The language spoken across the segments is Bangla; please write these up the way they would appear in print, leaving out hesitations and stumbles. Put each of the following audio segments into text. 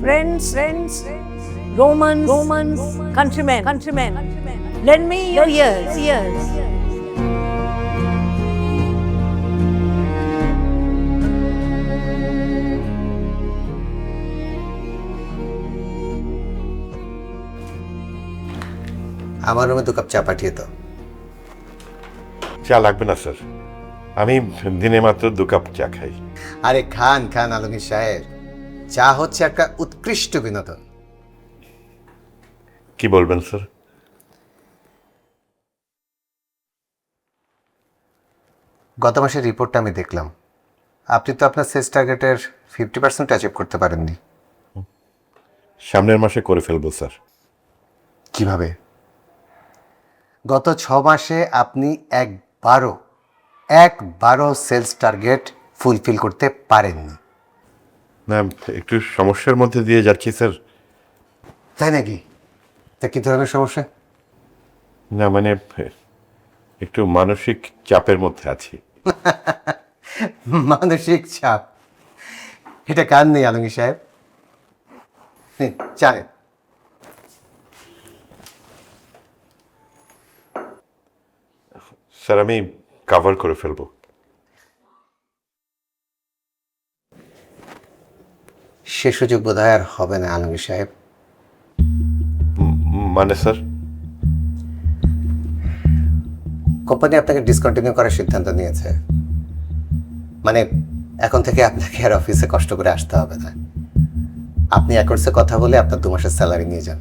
Friends, Romans, countrymen, lend me your ears. আমার রুমে 2 কাপ চা পাঠিয়ে দাও। চা লাগবে না স্যার, আমি দিনে মাত্র 2 কাপ চা খাই। আরে খান আলমগীর সাহেব, চা হচ্ছে একটা উৎকৃষ্ট বিনোদন। কি বলবেন স্যার? গত মাসের রিপোর্টটা আমি দেখলাম, আপনি তো আপনার সেলস টার্গেটের 50% অ্যাচিভ করতে পারেননি। সামনের মাসে করে ফেলবো স্যার। কিভাবে? গত 6 মাসে আপনি একবারও সেলস টার্গেট ফুলফিল করতে পারেননি। না, একটু সমস্যার মধ্যে দিয়ে যাচ্ছি স্যার। তাই নাকি? তা কি ধরনের সমস্যা? না মানে একটু মানসিক চাপের মধ্যে আছি। মানসিক চাপ? এটা কার নেই আলমগীর সাহেব? চা নেন। স্যার আমি কভার করে ফেলবো। সে সুযোগ বোধহয় আর হবে না আলমগীর সাহেব। মানে স্যার? কোম্পানি আপনাকে ডিসকন্টিনিউ করার সিদ্ধান্ত নিয়েছে। মানে এখন থেকে আপনাকে আর অফিসে কষ্ট করে আসতে হবে না। আপনি অ্যাকর্ডসে কথা বলে আপনার 2 মাসের স্যালারি নিয়ে যান।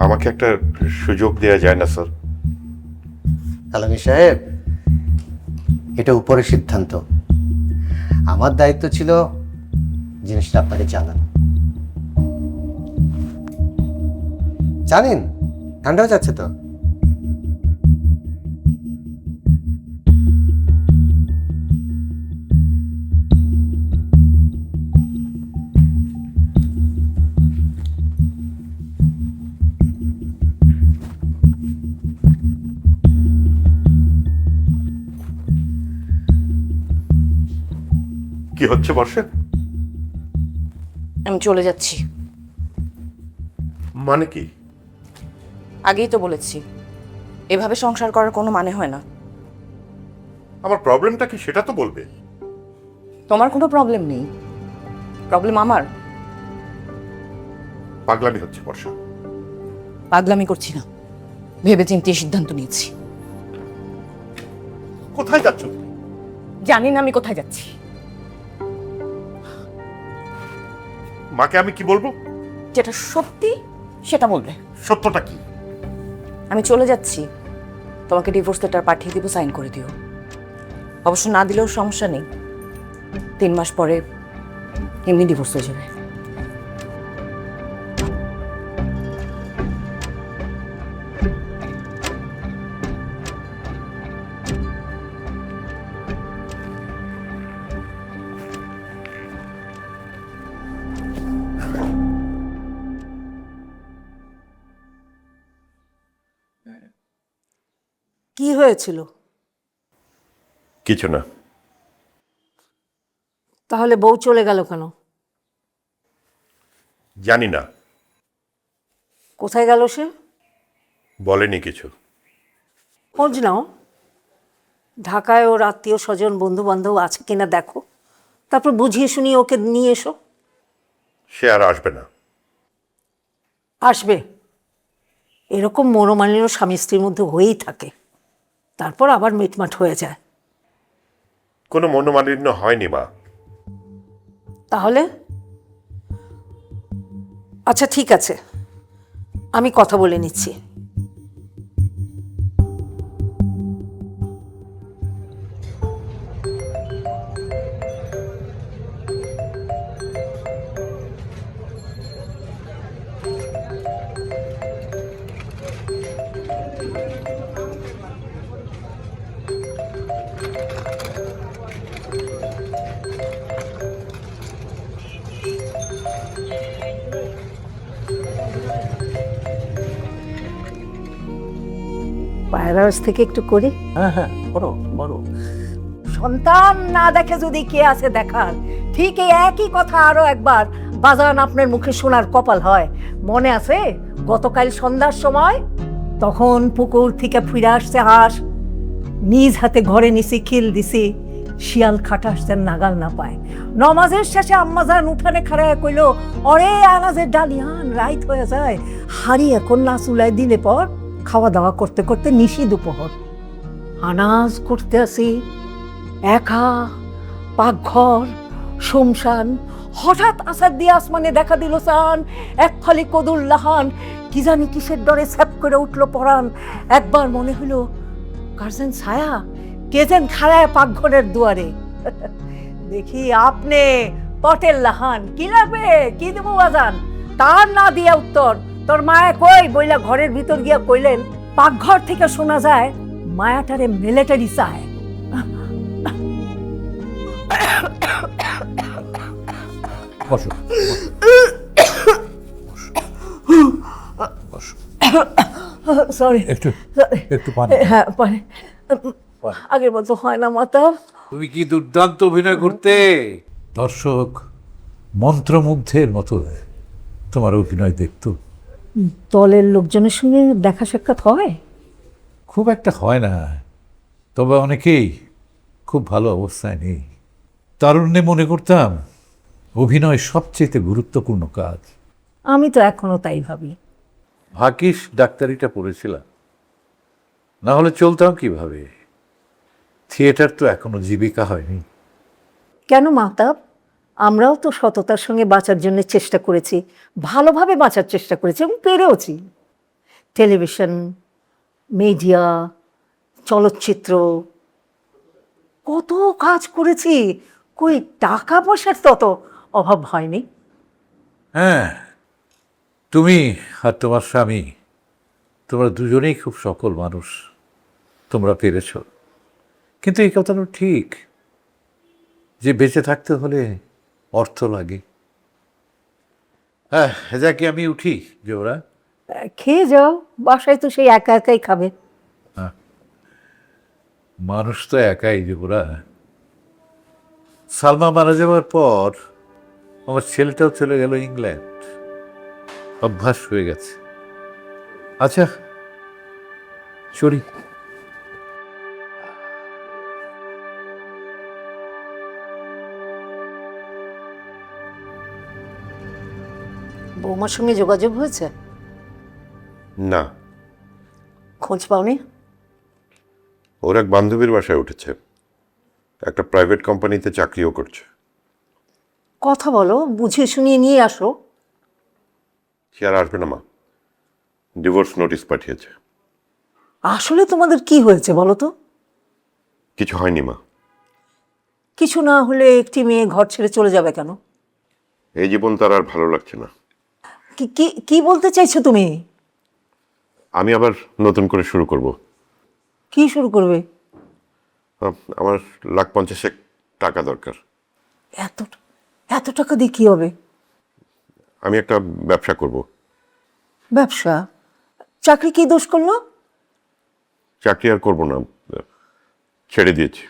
আমাকে একটা সুযোগ দেওয়া যায় না স্যার? আলমগীর সাহেব, এটা উপরের সিদ্ধান্ত। আমার দায়িত্ব ছিল জিনিসটা আপনাকে জানানো। জানেন ঠান্ডা হয়ে যাচ্ছে তো। কি হচ্ছে বর্ষা? আমি চলে যাচ্ছি। মানে কি? আগেই তো বলেছি, এভাবে সংসার করার কোনো মানে হয় না। আমার প্রবলেমটা কি সেটা তো বলবে। তোমার কোনো প্রবলেম নেই, প্রবলেম আমার। পাগলামি হচ্ছে বর্ষা। পাগলামি করছি না, ভেবে চিন্তে সিদ্ধান্ত নিয়েছি। কোথায় যাচ্ছ? জানি না আমি কোথায় যাচ্ছি। মাকে আমি কি বলবো? যেটা সত্যি সেটা বলবে। সত্যটা কি? আমি চলে যাচ্ছি, তোমাকে ডিভোর্স লেটার পাঠিয়ে দিব, সাইন করে দিও। অবশ্য না দিলেও সমস্যা নেই, 3 মাস পরে এমনি ডিভোর্স হয়ে যাবে। কি হয়েছিল? কিছু না। তাহলে বউ চলে গেল কেন? জানি না, কোথায় গেল সে? বলেনি কিছু। খোঁজ নাও, ঢাকায় ওর আত্মীয় স্বজন বন্ধু বান্ধব আছে কিনা দেখো, তারপর বুঝিয়ে শুনিয়ে ওকে নিয়ে এসো। সে আর আসবে না। আসবে, এরকম মনোমালিন্য স্বামী স্ত্রীর মধ্যে হয়েই থাকে, তারপর আবার মিটমাট হয়ে যায়। কোনো মনোমালিন্য হয়নি মা। তাহলে আচ্ছা ঠিক আছে, আমি কথা বলে নিচ্ছি। পায়রাস থেকে একটু করি। হ্যাঁ করো বলো। সন্তান না দেখে যদি কে আছে দেখার, ঠিক এই একই কথা আরো একবার বাজান আপনার মুখে শোনার কপাল হয়। মনে আছে গতকাল সন্ধ্যার সময়? তখন পুকুর থেকে ফিরে আসছে হাঁস, নিজ হাতে ঘরে নিছি খিল দিছি, শিয়াল খাটাস যেন নাগাল না পায়। নমাজের শেষে আম্মাজান উঠানে খাড়ায় কইল, অরে আনাজের ডালিয়ান রাইত হয়ে যায়, হাড়ি এখন না চুলায় দিলে পর খাওয়া দাওয়া করতে করতে নিশি দুপুর। আনাজ করতে আসি একা, পাকঘর শুমশান। হঠাৎ আসার দিয়ে আসমানে দেখা দিল সান, এক ফালি কদুর লাহান, কি জানি কিসের ডরে স্যাপ করে উঠলো পরাণ। একবার মনে হলো কার্জেন ছায়া, কে যেন খাড়ায় পাকঘরের দুয়ারে। দেখি আপনি পটেল লাহান, কি লাগবে, কি দেবো বাজান? তার না দিয়া উত্তর, তোর মায়া কই বইলা ঘরের ভিতর গিয়া কইলেন, পাকঘর থেকে শোনা যায় মায়াটারে মিলিটারি চায়। বসো সরি, একটু একটু পানি। হ্যাঁ পারে, আগের মতো হয় না মাতা। তুমি কি দুর্দান্ত অভিনয় করতে! দর্শক মন্ত্রমুগ্ধের মতো তোমার অভিনয় দেখত। দলের লোকজনের সঙ্গে দেখা সাক্ষাৎ হয়? খুব একটা হয় না, তবে অনেকেই খুব ভালো অবস্থায় নেই। তারুণ্যে মনে করতাম অভিনয় সবচেয়ে গুরুত্বপূর্ণ কাজ। আমি তো এখনো তাই ভাবি। ভাগ্যিস ডাক্তারিটা পড়েছিলাম, না হলে চলতাম কিভাবে? থিয়েটার তো এখনো জীবিকা হয়নি। কেন মাতাব, আমরাও তো সততার সঙ্গে বাঁচার জন্য চেষ্টা করেছি, ভালোভাবে বাঁচার চেষ্টা করেছি এবং পেরেওছি। টেলিভিশন, মিডিয়া, চলচ্চিত্র, কত কাজ করেছি, কই টাকা পয়সার তত অভাব হয়নি। হ্যাঁ, তুমি আর তোমার স্বামী, তোমরা দুজনেই খুব সফল মানুষ, তোমরা পেরেছ। কিন্তু এই কথাটা ঠিক যে বেঁচে থাকতে হলে অর্থ লাগে। হ্যাঁ, যাকে আমি উঠি যে ওরা। খেয়ে যাও, বাসায় তো সেই একা একাই খাবে। মানুষ তো একাই যে ওরা। সালমা মারা যাওয়ার পর আমার ছেলেটাও চলে গেল ইংল্যান্ড, অভ্যাস হয়ে গেছে। আচ্ছা চলি। বৌমার সঙ্গে যোগাযোগ হয়েছে? না, খোঁজ পাওনি? ওর এক বান্ধবীর বাসায় উঠেছে, একটা প্রাইভেট কোম্পানিতে চাকরিও করছে। কথা বলো, বুঝিয়ে শুনিয়ে নিয়ে আসো। সে আর আসবে না মা, ডিভোর্স নোটিশ পাঠিয়েছে। আসলে তোমাদের কি হয়েছে বলো তো? কিছু হয়নি মা, কিছু না হলে একটি মেয়ে ঘর ছেড়ে চলে যাবে কেন? এই জীবন তার আর ভালো লাগছে না। কি কি কি বলতে চাইছো তুমি? আমি আবার নতুন করে শুরু করব। কি শুরু করবে? আমার 1,50,000 টাকা দরকার। এত এত টাকা দিয়ে কি হবে? আমি একটা ব্যবসা করব। ব্যবসা? চাকরি কি দোষ করলো? চাকরি আর করব না, ছেড়ে দিয়েছি।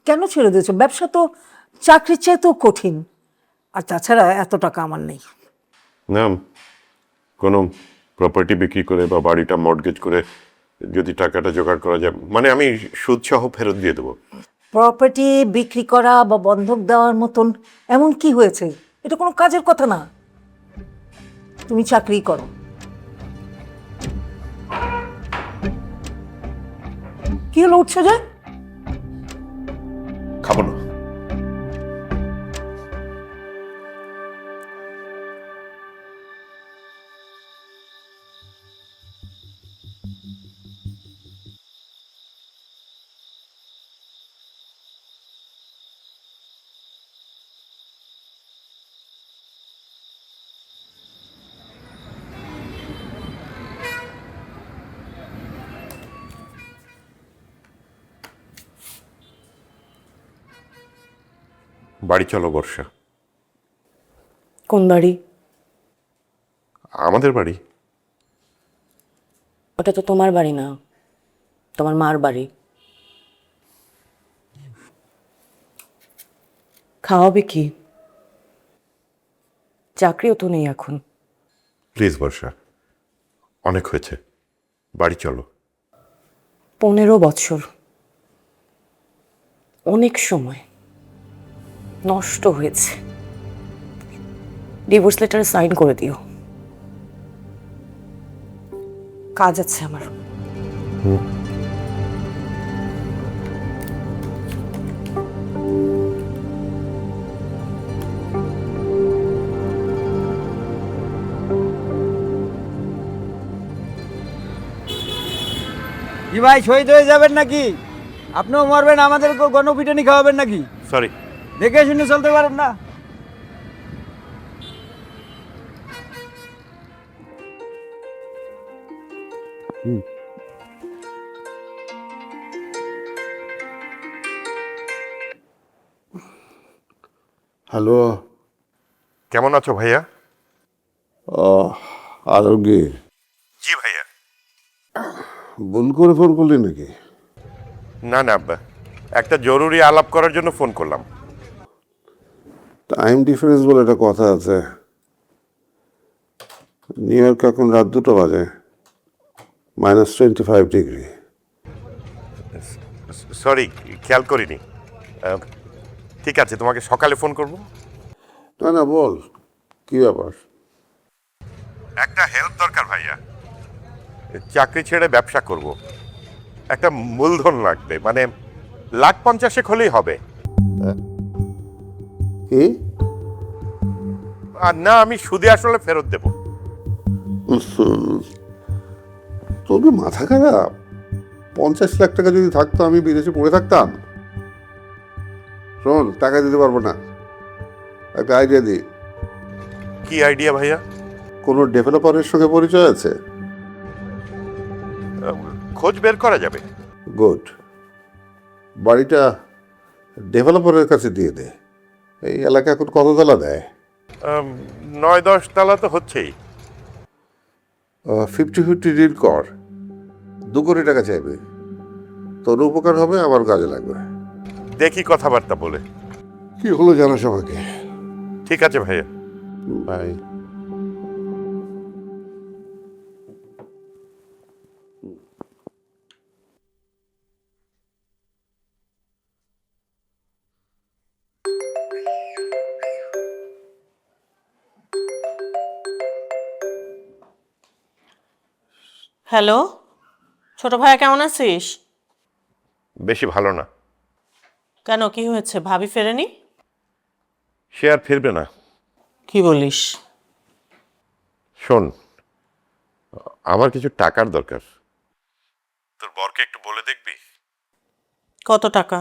কেন ছেড়ে দিয়েছো? ব্যবসা তো চাকরির চেয়ে তো কঠিন। আর তাছাড়া এত টাকা আমার নেই। না, কোনো প্রপার্টি বিক্রি করে বা বাড়িটা মর্টগেজ করে যদি টাকাটা জোগাড় করা যায়, মানে আমি সুদ সহ ফেরত দিয়ে দেবো। প্রপার্টি বিক্রি করা বা বন্ধক দেওয়ার মতন এমন কি হয়েছে? এটা কোনো কাজের কথা না। তুমি চাকরি করো। কি হলো, উঠছে যে? খাবো না। বাড়ি চলো বর্ষা। কোন বাড়ি? আমাদের বাড়ি। ওটা তো তোমার বাড়ি না, তোমার মার বাড়ি। খাওয়াবে কি? চাকরিও তো নেই এখন। প্লিজ বর্ষা, অনেক হয়েছে, বাড়ি চলো। 15 বছর, অনেক সময় নষ্ট হয়েছে। ডিভোর্স লেটার সাইন করে দিও, কাজ আছে আমার। কি ভাই, শহীদ হয়ে যাবেন নাকি? আপনিও মরবেন, আমাদেরকেও গণপিটুনি খাওয়াবেন নাকি? সরি। দেখে শুনে চলতে পারেন না? হ্যালো। কেমন আছো ভাইয়া? আলমগীর, জি ভাইয়া। ভুল করে ফোন করলি নাকি? না না আব্বা, একটা জরুরি আলাপ করার জন্য ফোন করলাম। টাইম ডিফারেন্স বলে একটা কথা আছে। নিউ ইয়র্ক এখন রাত 2টা বাজে, -25 ডিগ্রি। সরি, খেয়াল করিনি। ঠিক আছে, তোমাকে সকালে ফোন করব। না না, বল কি ব্যাপার? একটা হেল্প দরকার ভাইয়া। চাকরি ছেড়ে ব্যবসা করব, একটা মূলধন লাগবে, মানে 1,50,000 হলেই হবে। কি? আর না, আমি সুদে আসলে ফেরত দেব। তোর কি মাথা খারাপ? 50 লাখ টাকা যদি থাকতো আমি বিদেশে পড়ে থাকতাম? শোন, টাকা দিতে পারবো না, একটা আইডিয়া দিই। কি আইডিয়া ভাইয়া? কোনো ডেভেলপারের সঙ্গে পরিচয় আছে? খোঁজ বের করা যাবে। গুড। বাড়িটা ডেভেলপারের কাছে দিয়ে দে। এই এলাকা এখন কত তলা দেয়? 9-10 তলা তো হচ্ছেই। 50-50 ডিল কর, 2 কোটি টাকা চাইবে। তোর উপকার হবে, আমার কাজে লাগবে। দেখি কথাবার্তা বলে। কি হলো জানাস আমাকে। ঠিক আছে ভাইয়া। বাই। হ্যালো, ছোট ভাইয়া কেমন আছিস? বেশি ভালো না। কেন, কি হয়েছে? ভাবি ফেরেনি? সে আর ফিরবে না। কি বলিস? শোন, আমার কিছু টাকার দরকার, তোর বরকে একটু বলে দেখবি। কত টাকা?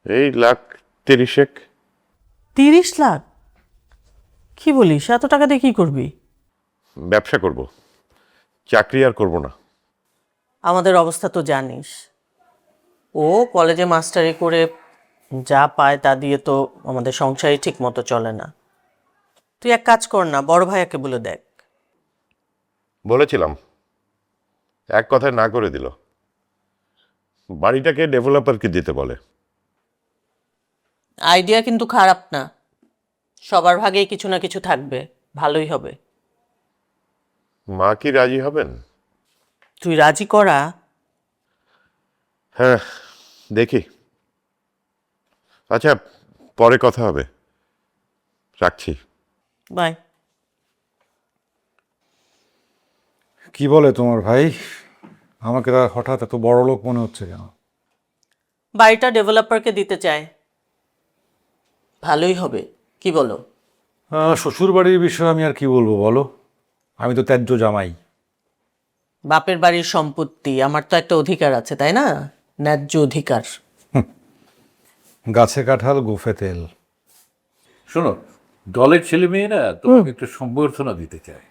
এই 1,30,000। 30 লাখ? কি বলিস, এত টাকা দিয়ে কি করবি? ব্যবসা করব, চাকরি আর করব না। আমাদের অবস্থা তো জানিস। ও কলেজে মাস্টারি করে যা পায় তা দিয়ে তো আমাদের সংসারই ঠিক মতো চলে না। তুই এক কাজ কর না, বড় ভাইয়াকে বলে দেখ। বলেছিলাম, এক কথায় না করে দিল। বাড়িটাকে ডেভেলপারকে দিতে বলে। আইডিয়া কিন্তু খারাপ না, সবার ভাগেই কিছু না কিছু থাকবে, ভালোই হবে। মা কি রাজি হবেন? তুই রাজি করা। হ্যাঁ, দেখি। আচ্ছা, পরে কথা হবে, রাখছি। বাই। কি বলে তোমার ভাই? আমাকে তার হঠাৎ এত বড় লোক মনে হচ্ছে কেন? বাড়িটা ডেভেলপারকে দিতে চায়, ভালোই হবে, কি বলো? শ্বশুর বাড়ির বিষয়ে আমি আর কি বলবো বলো, আমি তো ত্যায্য জামাই। বাপের বাড়ির সম্পত্তি, আমার তো একটা অধিকার আছে, তাই না? ন্যায্য অধিকার। গাছে কাঁঠাল গোফে তেল। শোনো, দলের ছেলে মেয়েরা তোমাকে একটু সম্বর্ধনা দিতে চায়।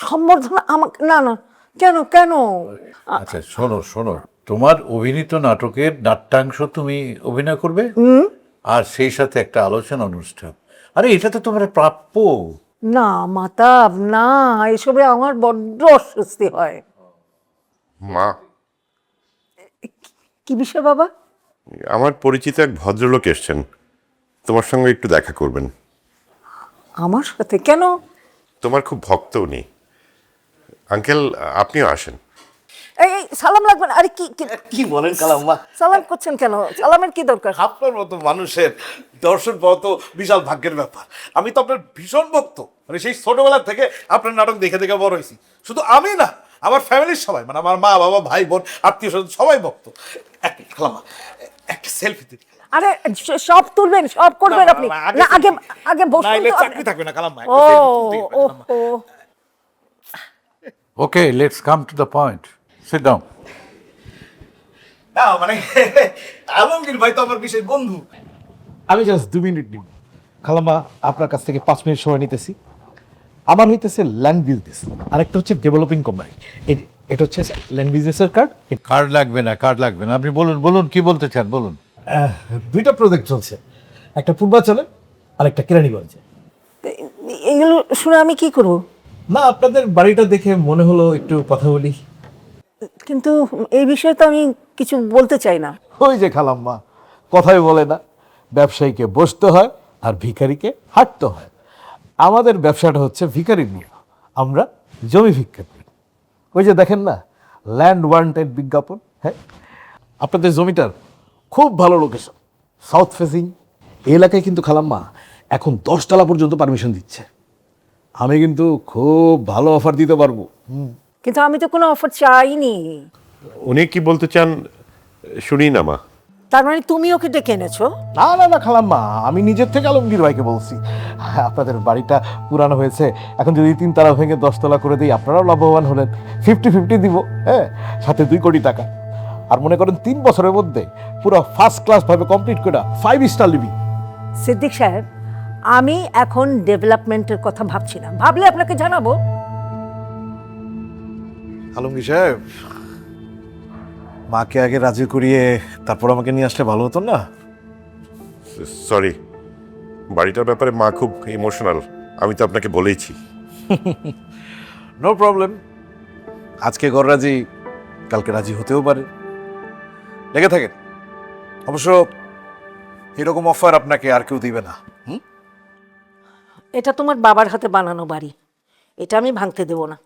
সম্বর্ধনা আমাকে? না না, কেন কেন? আচ্ছা শোনো শোনো, তোমার অভিনীত নাটকের নাট্যাংশ তুমি অভিনয় করবে, আর সেই সাথে একটা আলোচনা অনুষ্ঠান। আরে এটা তো তোমার প্রাপ্য। না মাতাব, না, এসবে আমার বড্ড অস্বস্তি হয়। মা, কি বিষয় বাবা? আমার পরিচিত এক ভদ্রলোক এসছেন, তোমার সঙ্গে একটু দেখা করবেন। আমার সাথে কেন? তোমার খুব ভক্ত উনি। আঙ্কেল, আপনিও আসেন। এই এই, সালাম লাগবে না। আরে কি কি কি বলেন কালাম্মা? সালাম করছেন কেন? সালামের কি দরকার? আপনার মতো মানুষের দর্শন পাওয়া তো বিশাল ভাগ্যের ব্যাপার। আমি তো আপনার ভীষণ ভক্ত, মানে সেই ছোটবেলা থেকে আপনার নাটক দেখে দেখে বড় হয়েছি। শুধু আমি না, আমার ফ্যামিলির সবাই, মানে আমার মা বাবা ভাই বোন আত্মীয় স্বজন সবাই ভক্ত। কালাম্মা, একটা সেলফি দিন। আরে সব তুলবেন, সব করবেন আপনি? না আগে আগে বসুন নাইলে তো চাকরি আপনি। থাকবে না কালাম্মা। ও ও ও okay, let's come to the point. Sit down. না মানে আলমগীর ভাই তো আমার বিশেষ বন্ধু। আমি জাস্ট 2 মিনিট নিব। খালাম্মা, আপনার কাছ থেকে 5 মিনিট সময় নিতেছি। আমার হইতেছে ল্যান্ড বিজনেস, আরেকটা হচ্ছে ডেভেলপিং কোম্পানি। এটা হচ্ছে ল্যান্ড বিজনেসের কার্ড। কার্ড লাগবে না, কার্ড লাগবে না। আপনি বলুন বলুন, কি বলতে চান বলুন। 2টা প্রজেক্ট চলছে, একটা পূর্বাচলে আর একটা কেরানীগঞ্জে। এগুলো শুনে আমি কি করব? না, আপনাদের বাড়িটা দেখে মনে হলো একটু কথা বলি। কিন্তু এই বিষয়ে তো আমি কিছু বলতে চাই না। ওই যে খালাম্মা, কথাই বলে না, ব্যবসায়ীকে বসতে হয় আর ভিখারিকে হাঁটতে হয়। আমাদের ব্যবসাটা হচ্ছে ভিখারি নিয়ে, আমরা জমি ভিক্ষা করি। ওই যে দেখেন না, ল্যান্ড ওয়ান্টেড বিজ্ঞাপন। হ্যাঁ, আপনাদের জমিটার খুব ভালো লোকেশন, সাউথ ফেসিং। এই এলাকায় কিন্তু খালাম্মা এখন 10 তলা পর্যন্ত পারমিশন দিচ্ছে। আমি কিন্তু খুব ভালো অফার দিতে পারবো। কিন্তু আমি তো কোনো অফার চাইনি। উনি কি বলতে চান শুনি না মা। তার মানে তুমি ওকে ডেকে এনেছো? না না না খালাম্মা, আমি নিজের থেকে আলমগীর ভাইকে বলছি, আপনাদের বাড়িটা পুরানো হয়েছে, এখন যদি 3 তলা ভেঙে 10 তলা করে দিই, আপনারাও লাভবান হলেন। 50-50 দিব, হ্যাঁ, সাথে 2 কোটি টাকা। আর মনে করেন 3 বছরের মধ্যে পুরো ফার্স্ট ক্লাস ভাবে কমপ্লিট করে 5 স্টার লিভিং। সিদ্দিক সাহেব, আমি এখন ডেভেলপমেন্টের কথা ভাবছি না, ভাবলে আপনাকে জানাবো। আলমগীর সাহেব, মাকে আগে রাজি করিয়ে তারপর আমাকে নিয়ে আসলে ভালো হতো না? সরি, বাড়িটার ব্যাপারে মা খুব ইমোশনাল। আমি তো আপনাকে বলেইছি। নো প্রবলেম, আজকে ঘর রাজি, কালকে রাজি হতেও পারে। লেগে থাকেন। অবশ্য এরকম অফার আপনাকে আর কেউ দিবে না। এটা তোমার বাবার হাতে বানানো বাড়ি, এটা আমি ভাঙতে দেব না।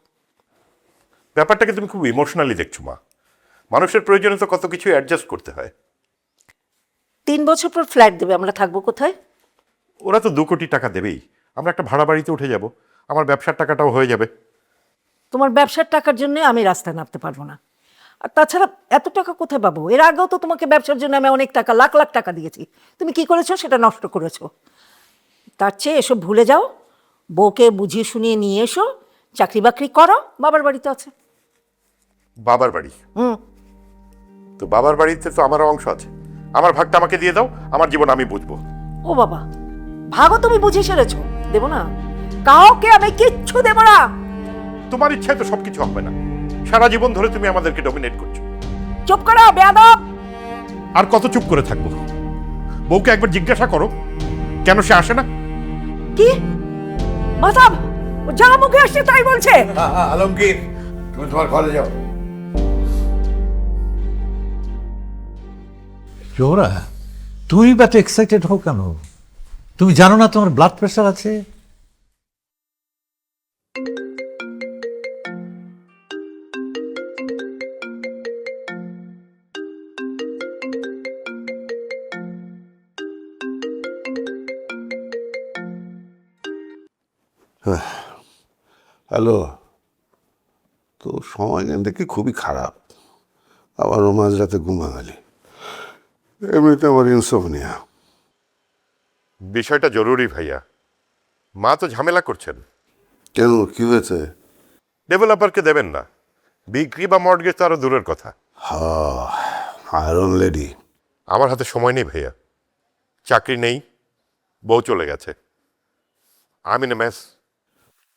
ব্যাপারটাকে তুমি খুব ইমোশনালি দেখছো মা। মানুষের প্রয়োজনে তো কত কিছু অ্যাডজাস্ট করতে হয়। 3 বছর পর ফ্ল্যাট দেবে, আমরা থাকবো কোথায়? ওরা তো 2 কোটি টাকা দেবেই। আমরা একটা ভাড়া বাড়িতে উঠে যাব, আমার ব্যবসার টাকাটাও হয়ে যাবে। তোমার ব্যবসার টাকার জন্য আমি রাস্তায় নামতে পারবো না। আর তাছাড়া এত টাকা কোথায় পাবো? এর আগেও তো তোমাকে ব্যবসার জন্য আমি অনেক টাকা, লাখ লাখ টাকা দিয়েছি। তুমি কি করেছো? সেটা নষ্ট করেছো। তার চেয়ে এসব ভুলে যাও, বউকে বুঝিয়ে শুনিয়ে নিয়ে এসো, চাকরি বাকরি করো, বাবার বাড়িতে আছে। বাবার বাড়ি? তো বাবার বাড়িতে তো আমারও অংশ আছে। আমার ভাগটা আমাকে দিয়ে দাও, আমার জীবন আমি বুঝবো। ও বাবা, ভাগও তুমি বুঝে সেরেছো? দেবো না, কাউকে আমি কিচ্ছু দেবো না। তোমার ইচ্ছায় তো সবকিছু হবে না। সারা জীবন ধরে তুমি আমাদেরকে ডমিনেট করছো। চুপ করো বেয়াদব। আর কত চুপ করে থাকবো? বউকে একবার জিজ্ঞাসা করো কেন সে আসে না। কি মাসাব, ও যা মুখে আসছে তাই বলছে। আলমগীর, তুমি তোমার ঘরে যাও। জোহরা, তুমি বা তো এক্সাইটেড হও কেন? তুমি জানো না তোমার ব্লাড প্রেশার আছে? হ্যালো, তো সময় দেখি খুবই খারাপ। আবারও মাঝরাতে ঘুম ভাঙালি। এমনিতে আমার ইনসোমনিয়া। বিষয়টা জরুরি ভাইয়া। মা তো ঝামেলা করছেন। কেন, কি হয়েছে? ডেভেলপারকে দেবেন না, বিক্রি বা মর্টগেজ তো আরো দূরের কথা। Iron lady. আমার হাতে সময় নেই ভাইয়া। চাকরি নেই, বউ চলে গেছে, আমি না মেস।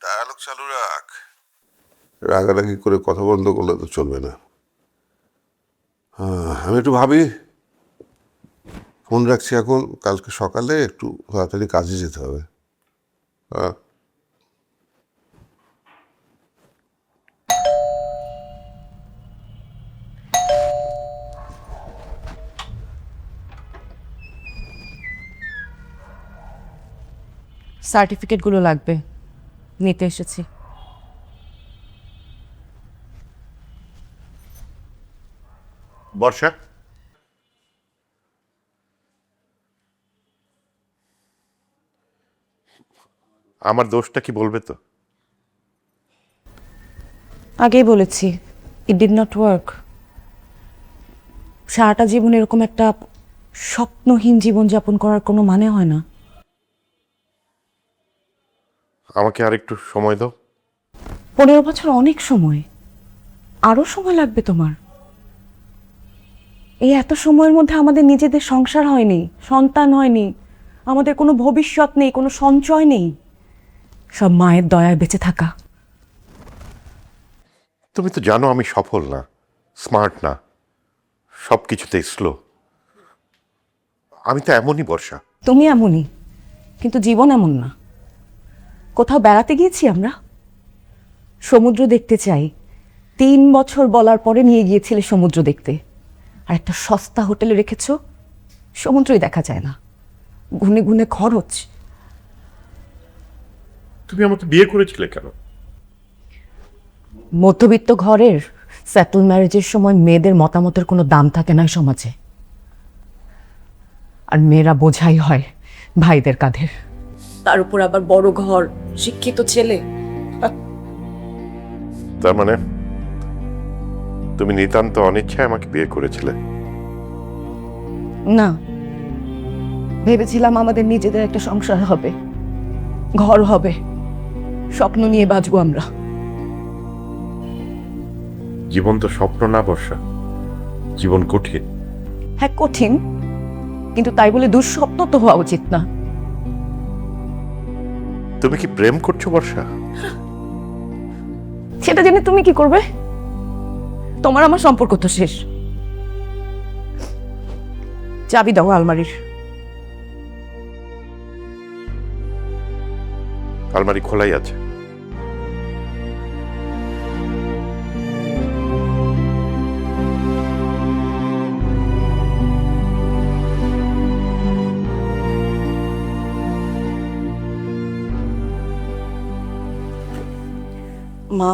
ডায়ালগ চালু রাখ। রাগারাগি করে কথা বন্ধ করলে তো চলবে না। আমি একটু ভাবি, ফোন রাখছি এখন। কালকে সকালে একটু তাড়াতাড়ি কাজে যেতে হবে। হ্যাঁ। সার্টিফিকেটগুলো লাগবে, নিতে এসেছি। বর্ষা, আমার দোষটা কি বলবে তো? আগেই বলেছি, ইট ডিড নট ওয়ার্ক। সারাটা জীবন এরকম একটা স্বপ্নহীন জীবনযাপন করার কোনো মানে হয় না। আমাকে আর একটু সময় দাও। 15 বছর অনেক সময়, আরো সময় লাগবে তোমার। এই এত সময়ের মধ্যে আমাদের নিজেদের সংসার হয়নি, সন্তান হয়নি, আমাদের কোনো ভবিষ্যৎ নেই, কোনো সঞ্চয় নেই, সব মায়ের দয়ায় বেঁচে থাকা। তুমি তো জানো আমি সফল না, স্মার্ট না, সব কিছুতে স্লো। আমি তো এমনই বর্ষা। তুমি এমনই, কিন্তু জীবন এমন না। কোথাও বেড়াতে গিয়েছি আমরা, সমুদ্র দেখতে চাই, 3 বছর বলার পরে নিয়ে গিয়েছিলে সমুদ্র দেখতে, আর একটা সস্তা হোটেলে রেখেছো, সমুদ্রই দেখা যায় না, গুনে গুনে খরচ। তুমি আমাকে বিয়ে করেছিলে কেন? মধ্যবিত্ত ঘরের সেটেল ম্যারেজের সময় মেয়েদের মতামতের কোনো দাম থাকে না সমাজে, আর মেয়েরা বোঝাই হয় ভাইদের কাঁধের। তার উপর আবার বড় ঘর, শিক্ষিত ছেলে। তার মানে তুমি নিতান্ত অনিচ্ছায় আমাকে বিয়ে করেছিলে? না, ভেবেছিলাম আমাদের নিজেদের একটা সংসার হবে, ঘর হবে, স্বপ্ন নিয়ে বাঁচবো আমরা। জীবন তো স্বপ্ন না বর্ষা, জীবন কঠিন। হ্যাঁ কঠিন, কিন্তু তাই বলে দুঃস্বপ্ন তো হওয়া উচিত না। তুমি কি প্রেম করছো বর্ষা? সেটা জেনে তুমি কি করবে? তোমার আমার সম্পর্ক তো শেষ। চাবি দাও আলমারির। আলমারি খোলাই আছে। মা,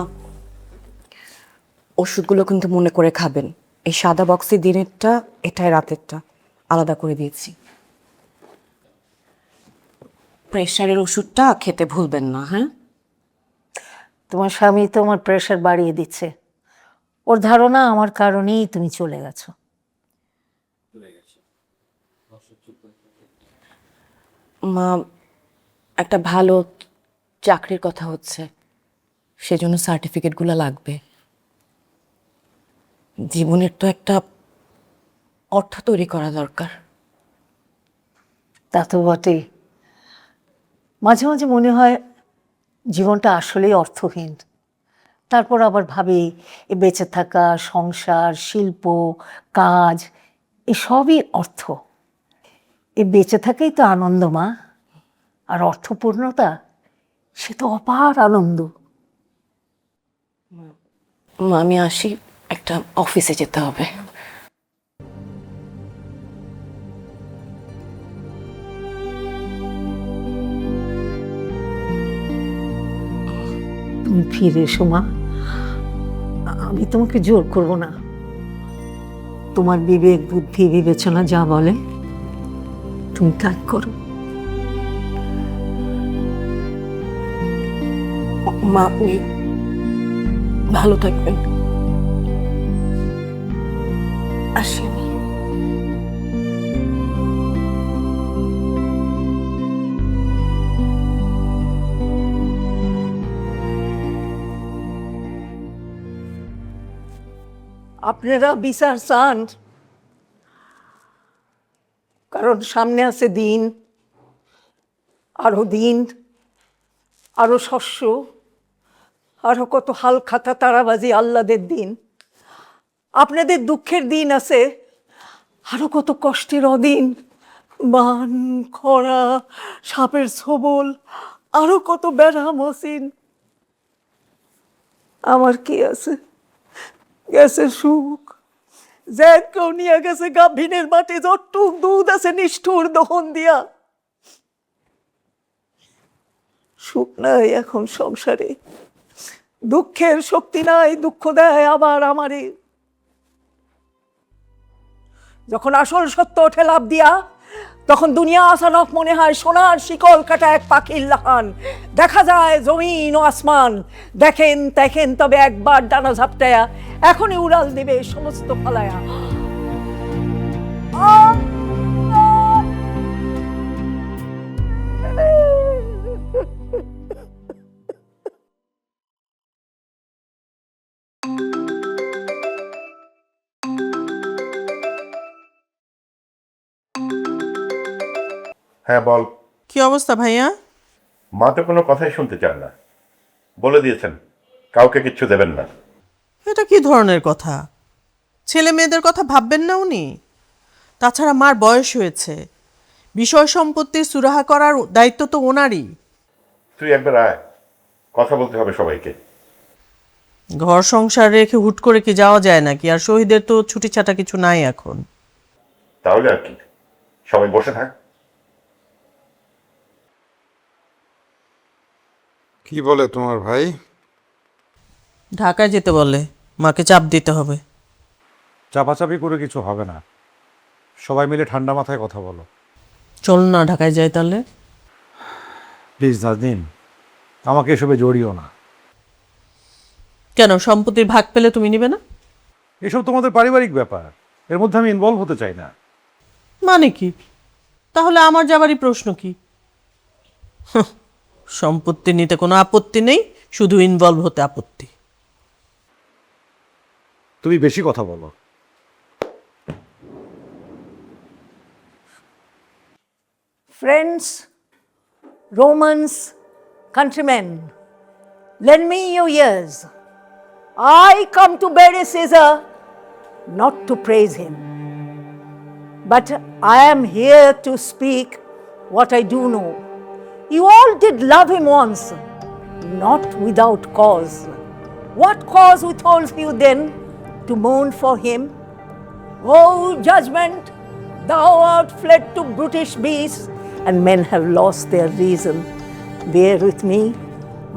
ওষুধগুলো কিন্তু মনে করে খাবেন। এই সাদা বক্সে দিনেরটা, এটাই রাতেরটা, আলাদা করে দিয়েছি। প্রেশারের ওষুধটা খেতে ভুলবেন না, হ্যাঁ? তোমার স্বামী তো আমার প্রেশার বাড়িয়ে দিচ্ছে। ওর ধারণা আমার কারণেই তুমি চলে গেছো। মা, একটা ভালো চাকরির কথা হচ্ছে, সেজন্য সার্টিফিকেটগুলো লাগবে। জীবনের তো একটা অর্থ তৈরি করা দরকার। তা তো বটেই। মাঝে মাঝে মনে হয় জীবনটা আসলেই অর্থহীন। তারপর আবার ভাবি এ বেঁচে থাকা, সংসার, শিল্প, কাজ, এসবই অর্থ। এ বেঁচে থাকাই তো আনন্দ, মা। আর অর্থপূর্ণতা, সে তো অপার আনন্দ। মা, আমি আসি, একটা অফিসে যেতে হবে। তুমি ফিরে এসো মা, আমি তোমাকে জোর করব না। তোমার বিবেক, বুদ্ধি, বিবেচনা যা বলে তুমি তাই করো। মা, আপনি ভালো থাকবেন। আসি আমি। আপনারা বিচার চান, কারণ সামনে আছে দিন, আরো দিন, আরো শস্য, আরো কত হালখাতা তারাবাজি আহ্লাদের দিন। আপনাদের দুঃখের দিন আছে, আরো কত কষ্টের অদিন, বান, খরা, সাপের ছোবল, আরো কত বেড়া মসিন। আমার কি আছে? গেছে সুখ, জেদ কেউ নিয়ে গেছে গাভীনের মাঠে, যতটুক দুধ আছে নিষ্ঠুর দহন দিয়া। সুখ নাই এখন সংসারে, দুঃখের শক্তি নাই, দুঃখ দেয় আবার আমারে। যখন আসল সত্য ওঠে লাভ দিয়া, তখন দুনিয়া আসানক মনে হয় সোনার শিকল কাটা এক পাখির লাহান। দেখা যায় জমিন ও আসমান, দেখেন দেখেন তবে একবার ডানা ঝাপটায়া, এখনই উড়াল দেবে সমস্ত ফালায়া। হ্যাঁ বল। কি অবস্থা ভাইয়া? মা তো কোনো কথাই শুনতে চান না, বলে দিয়েছেন কাউকে কিচ্ছু দেবেন না। এটা কি ধরনের কথা? ছেলে মেয়েদের কথা ভাববেন না উনি? তাছাড়া মার বয়স হয়েছে, বিষয় সম্পত্তির সুরাহা করার দায়িত্ব তো ওনারই। তুই একবার আয়, কথা বলতে হবে সবাইকে। ঘর সংসার রেখে হুট করে কি যাওয়া যায় নাকি? আর শহীদের তো ছুটি ছাটা কিছু নাই এখন। তাহলে আর কি, সবাই বসে থাক। কি বলে তোমার ভাই? ঢাকায় যেতে বলে, মাকে চাপ দিতে হবে। চাপাচাপি করে কিছু হবে না, সবাই মিলে ঠান্ডা মাথায় কথা বলো। চল না ঢাকায় যাই তাহলে। প্লিজ নাজনীন, আমাকে এসবে জড়িও না। কেন, সম্পত্তির ভাগ পেলে তুমি নিবে না? এসব তোমাদের পারিবারিক ব্যাপার, এর মধ্যে আমি ইনভলভ হতে চাই না। মানে কি? তাহলে আমার যাবারই প্রশ্ন কি? সম্পত্তি নিতে কোনো আপত্তি নেই, শুধু ইনভলভ হতে আপত্তি। তুমি বেশি কথা বলো। Friends, Romans, countrymen, lend me your ears. I come to bury Caesar, not to praise him, but I am here to speak what I do know. You all did love him once, not without cause. What cause withholds you then to mourn for him? Oh, judgment, thou art fled to brutish beasts, and men have lost their reason. Bear with me,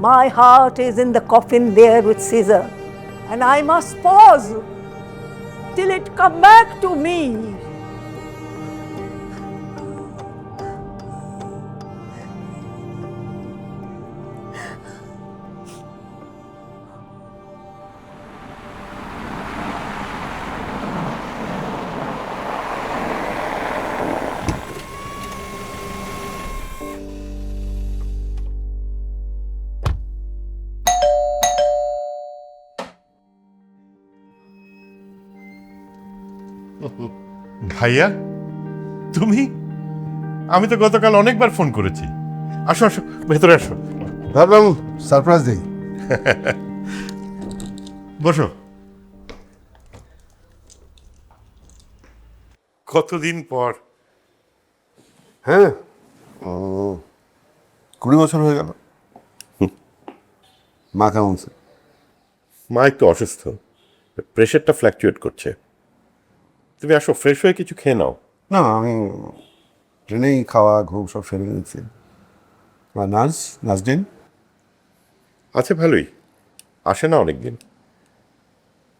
my heart is in the coffin there with Caesar, and I must pause till it come back to me. ভাইয়া তুমি? আমি তো গতকাল অনেকবার ফোন করেছি। আসো আসো, ভেতরে আসো। ভাবলাম সারপ্রাইজ দেই। বসো। কতদিন পর। হ্যাঁ, 20 বছর হয়ে গেল। মা কেমন আছে? মা একটু অসুস্থ, প্রেশারটা ফ্ল্যাকচুয়েট করছে। তুমি আসো, ফ্রেশ হয়ে কিছু খেয়ে নাও। না, আমি ট্রেনেই খাওয়া ঘুম সব সেরে নিয়েছি। আর নাজদিন আছে ভালোই, আসে না অনেকদিন।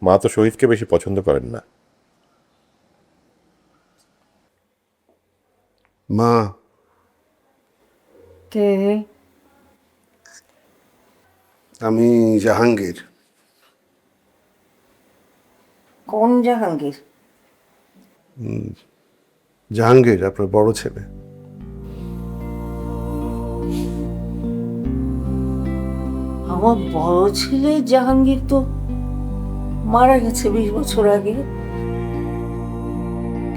মা তো শহীদকে বেশি পছন্দ করেন না। মা কে? আমি জাহাঙ্গীর। কোন জাহাঙ্গীর? জাহাঙ্গীর আপনার বড় ছেলে। আমার বড় ছেলে জাহাঙ্গীর তো মারা গেছে 20 বছর আগে।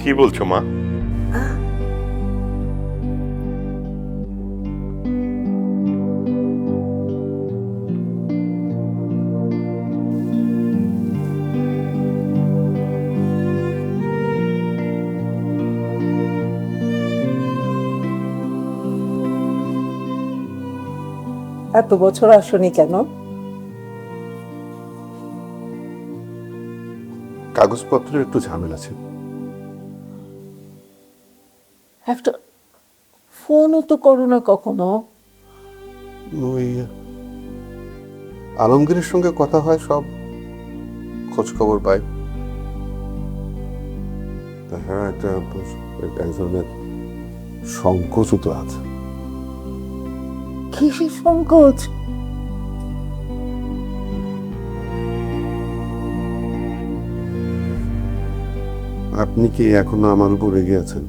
কি বলছো মা? এত বছর আসনি কেন? কাগজপত্রের একটু ঝামেলা ছিল। একটা ফোনও তো করো না কখনো। ওই আলমগীরের সঙ্গে কথা হয়, সব খোঁজ খবর পাই। তা হ্যাঁ, একটা এক ধরনের সংকোচও তো আছে। কিসের সংকোচ? আপনি কি এখনো আমার উপর রেগে আছেন?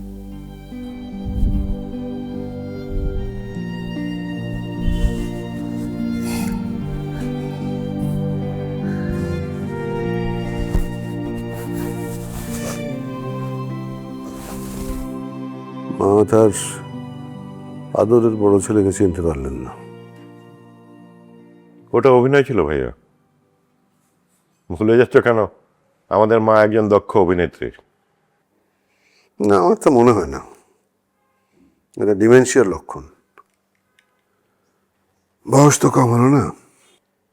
মা তার আদরের বড় ছেলেকে চিনতে পারলেন না। ওটা অভিনয় ছিল ভাইয়া, ভুলে যাচ্ছ কেন? আমাদের মা একজন দক্ষ অভিনেত্রী। না, আমার তো মনে হয় না। এটা ডিমেনশিয়ার লক্ষণ। বয়স তো কম হলো না।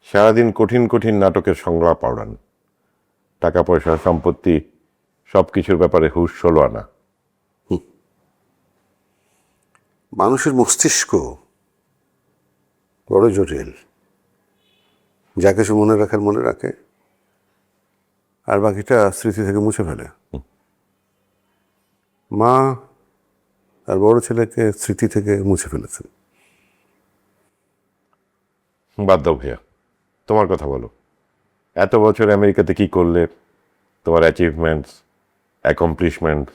সারাদিন কঠিন কঠিন নাটকের সংলাপ পড়ান, টাকা পয়সা সম্পত্তি সব কিছুর ব্যাপারে হুঁশ হলো আনা। মানুষের মস্তিষ্ক বড় জটিল। যা কিছু মনে রাখার মনে রাখে, আর বাকিটা স্মৃতি থেকে মুছে ফেলে। মা আর বড় ছেলেকে স্মৃতি থেকে মুছে ফেলেছেন। বাদ দাও ভাইয়া, তোমার কথা বলো। এত বছর আমেরিকাতে কি করলে? তোমার অ্যাচিভমেন্টস, অ্যাকমপ্লিশমেন্ট।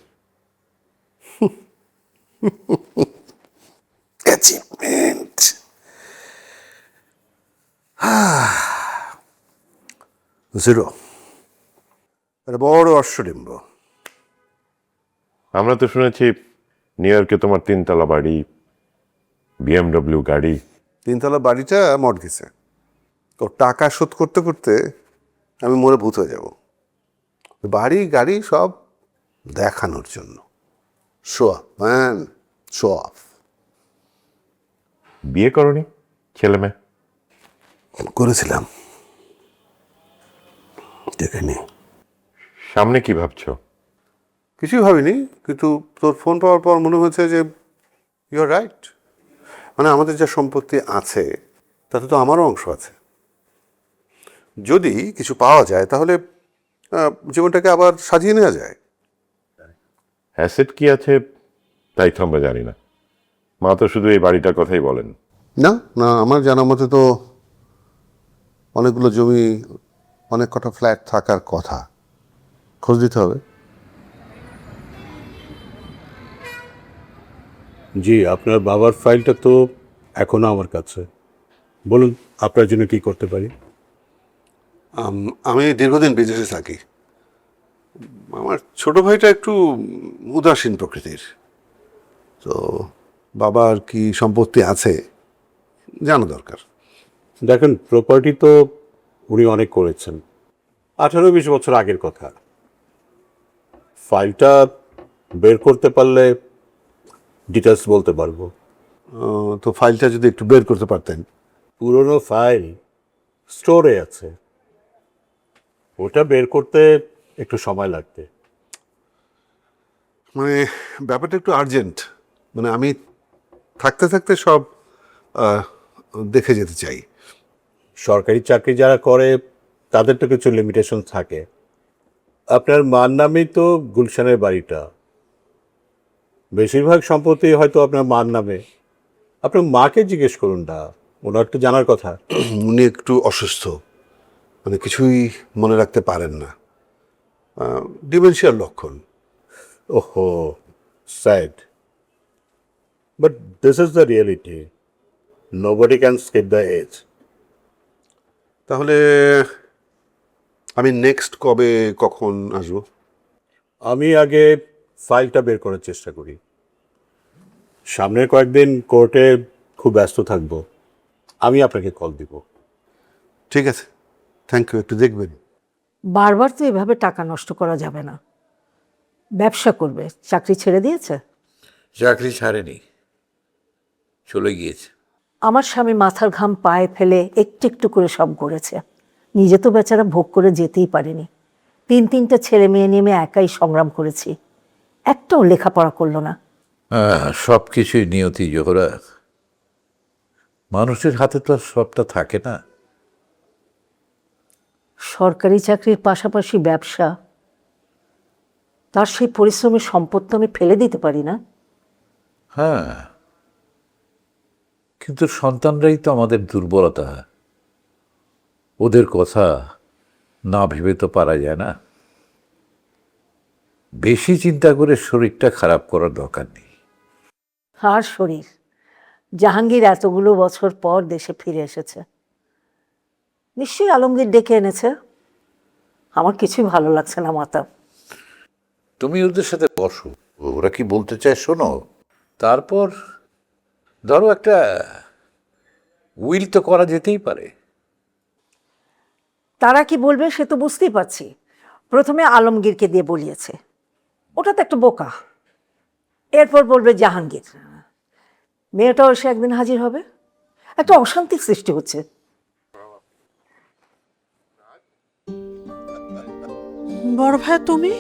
Achievement zero. এটা বড় অশ্বডিম্ব। আমরা তো শুনেছি নিউ ইয়র্কে তোমার 3 তলা বাড়ি, BMW গাড়ি। 3 তলা বাড়িটা মর্গেছে। ও টাকা শোধ করতে করতে আমি মরে ভূত হয়ে যাব। বাড়ি গাড়ি সব দেখানোর জন্য। Show off man, show off. বিয়ে করনি? ছেলে মেয়ে? করেছিলাম, দেখিনি। সামনে কি ভাবছো? কিছুই ভাবিনি, কিন্তু তোর ফোন পাওয়ার পর মনে হয়েছে যে ইউ আর রাইট। মানে আমাদের যা সম্পত্তি আছে তাতে তো আমারও অংশ আছে। যদি কিছু পাওয়া যায় তাহলে জীবনটাকে আবার সাজিয়ে নেওয়া যায়। অ্যাসেট কি আছে তাই তো আমরা জানি না। মা তো শুধু এই বাড়িটার কথাই বলেন। না না, আমার জানা মতে তো অনেকগুলো জমি, অনেক কটা ফ্ল্যাট থাকার কথা। খোঁজ দিতে হবে। জি, আপনার বাবার ফাইলটা তো এখনো আমার কাছে। বলুন আপনার জন্য কি করতে পারি? আমি দীর্ঘদিন বিদেশে থাকি। আমার ছোট ভাইটা একটু উদাসীন প্রকৃতির। তো বাবার কি সম্পত্তি আছে জানা দরকার। দেখেন, প্রপার্টি তো উনি অনেক করেছেন, 18-20 বছর আগের কথা। ফাইলটা বের করতে পারলে ডিটেলস বলতে পারবো। তো ফাইলটা যদি একটু বের করতে পারতেন। পুরনো ফাইল স্টোরে আছে, ওটা বের করতে একটু সময় লাগবে। মানে ব্যাপারটা একটু আর্জেন্ট। মানে আমি থাকতে থাকতে সব দেখে যেতে চাই। সরকারি চাকরি যারা করে তাদের তো কিছু লিমিটেশন থাকে। আপনার মার নামেই তো গুলশানের বাড়িটা, বেশিরভাগ সম্পত্তি হয়তো আপনার মার নামে। আপনার মাকে জিজ্ঞেস করুন না, ওনার তো জানার কথা। উনি একটু অসুস্থ, মানে কিছুই মনে রাখতে পারেন না। ডিমেনশিয়ার লক্ষণ। ওহো, sad, but this is the reality. Nobody can skip the age. তাহলে আমি নেক্সট কবে কখন আসবো? আমি আগে ফাইলটা বের করার চেষ্টা করি। সামনের কয়েকদিন কোর্টে খুব ব্যস্ত থাকবো, আমি আপনাকে কল দিব। ঠিক আছে, থ্যাংক ইউ। একটু দেখবেন। বারবার তো এভাবে টাকা নষ্ট করা যাবে না। ব্যবসা করবে, চাকরি ছেড়ে দিয়েছে? চাকরি ছাড়েনি, চলে গিয়েছে। আমার স্বামী মাথার ঘাম পায়ে ফেলে একটু একটু করে সব করেছে, নিজে তো বেচারা ভোগ করে যেতেই পারেনি। 3-3টা ছেলে মেয়ে নিয়ে আমি একাই সংগ্রাম করেছি, একটাও লেখাপড়া করলো না। সব কিছুই নিয়তি জোহরা। মানুষের হাতে তো আর সবটা থাকে না। সরকারি চাকরির পাশাপাশি ব্যবসা, তার সেই পরিশ্রমের সম্পদ তো আমি ফেলে দিতে পারি না। হ্যাঁ, কিন্তু সন্তানরাই তো আমাদের দুর্বলতা। ওদের কথা না ভেবে তো পারা যায় না। বেশি চিন্তা করে শরীরটা খারাপ করার দরকার নেই। আর শরীর, জাহাঙ্গীর এতগুলো বছর পর দেশে ফিরে এসেছে, নিশ্চয়ই আলমগীর ডেকে এনেছে। আমার কিছুই ভালো লাগছে না মাতা। তুমি ওদের সাথে বসো, ওরা কি বলতে চায় শোনো, তারপর ধরো একটা উইল তো করা যেতেই পারে। তারা কি বলবে সে তো বুঝতেই পারছি। প্রথমে আলমগীরকে দিয়ে বলিয়েছে, ওটা তো একটা বোকা। এরপর বলবে জাহাঙ্গীর। মেয়েটাও এসে একদিন হাজির হবে। একটা অশান্তির সৃষ্টি হচ্ছে। বড় ভাই তুমি?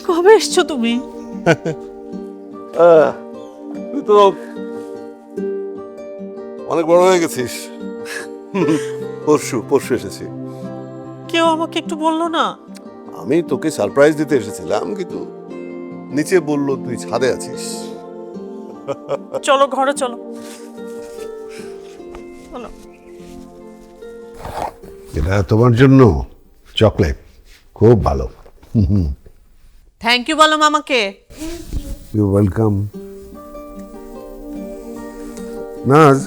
কবে এসছো তুমি? তুই তো অনেক বড় হয়ে গেছিস। পরশু এসেছি। কেউ আমাকে একটু বললো না? আমি তোকে সারপ্রাইজ দিতে এসেছিলাম, কিন্তু নিচে বললো তুই ছাদে আছিস। চলো ঘরে চলো। এটা তোমার জন্য চকলেট, খুব ভালো। থ্যাংক ইউ বলো মামাকে। You welcome. নাজ,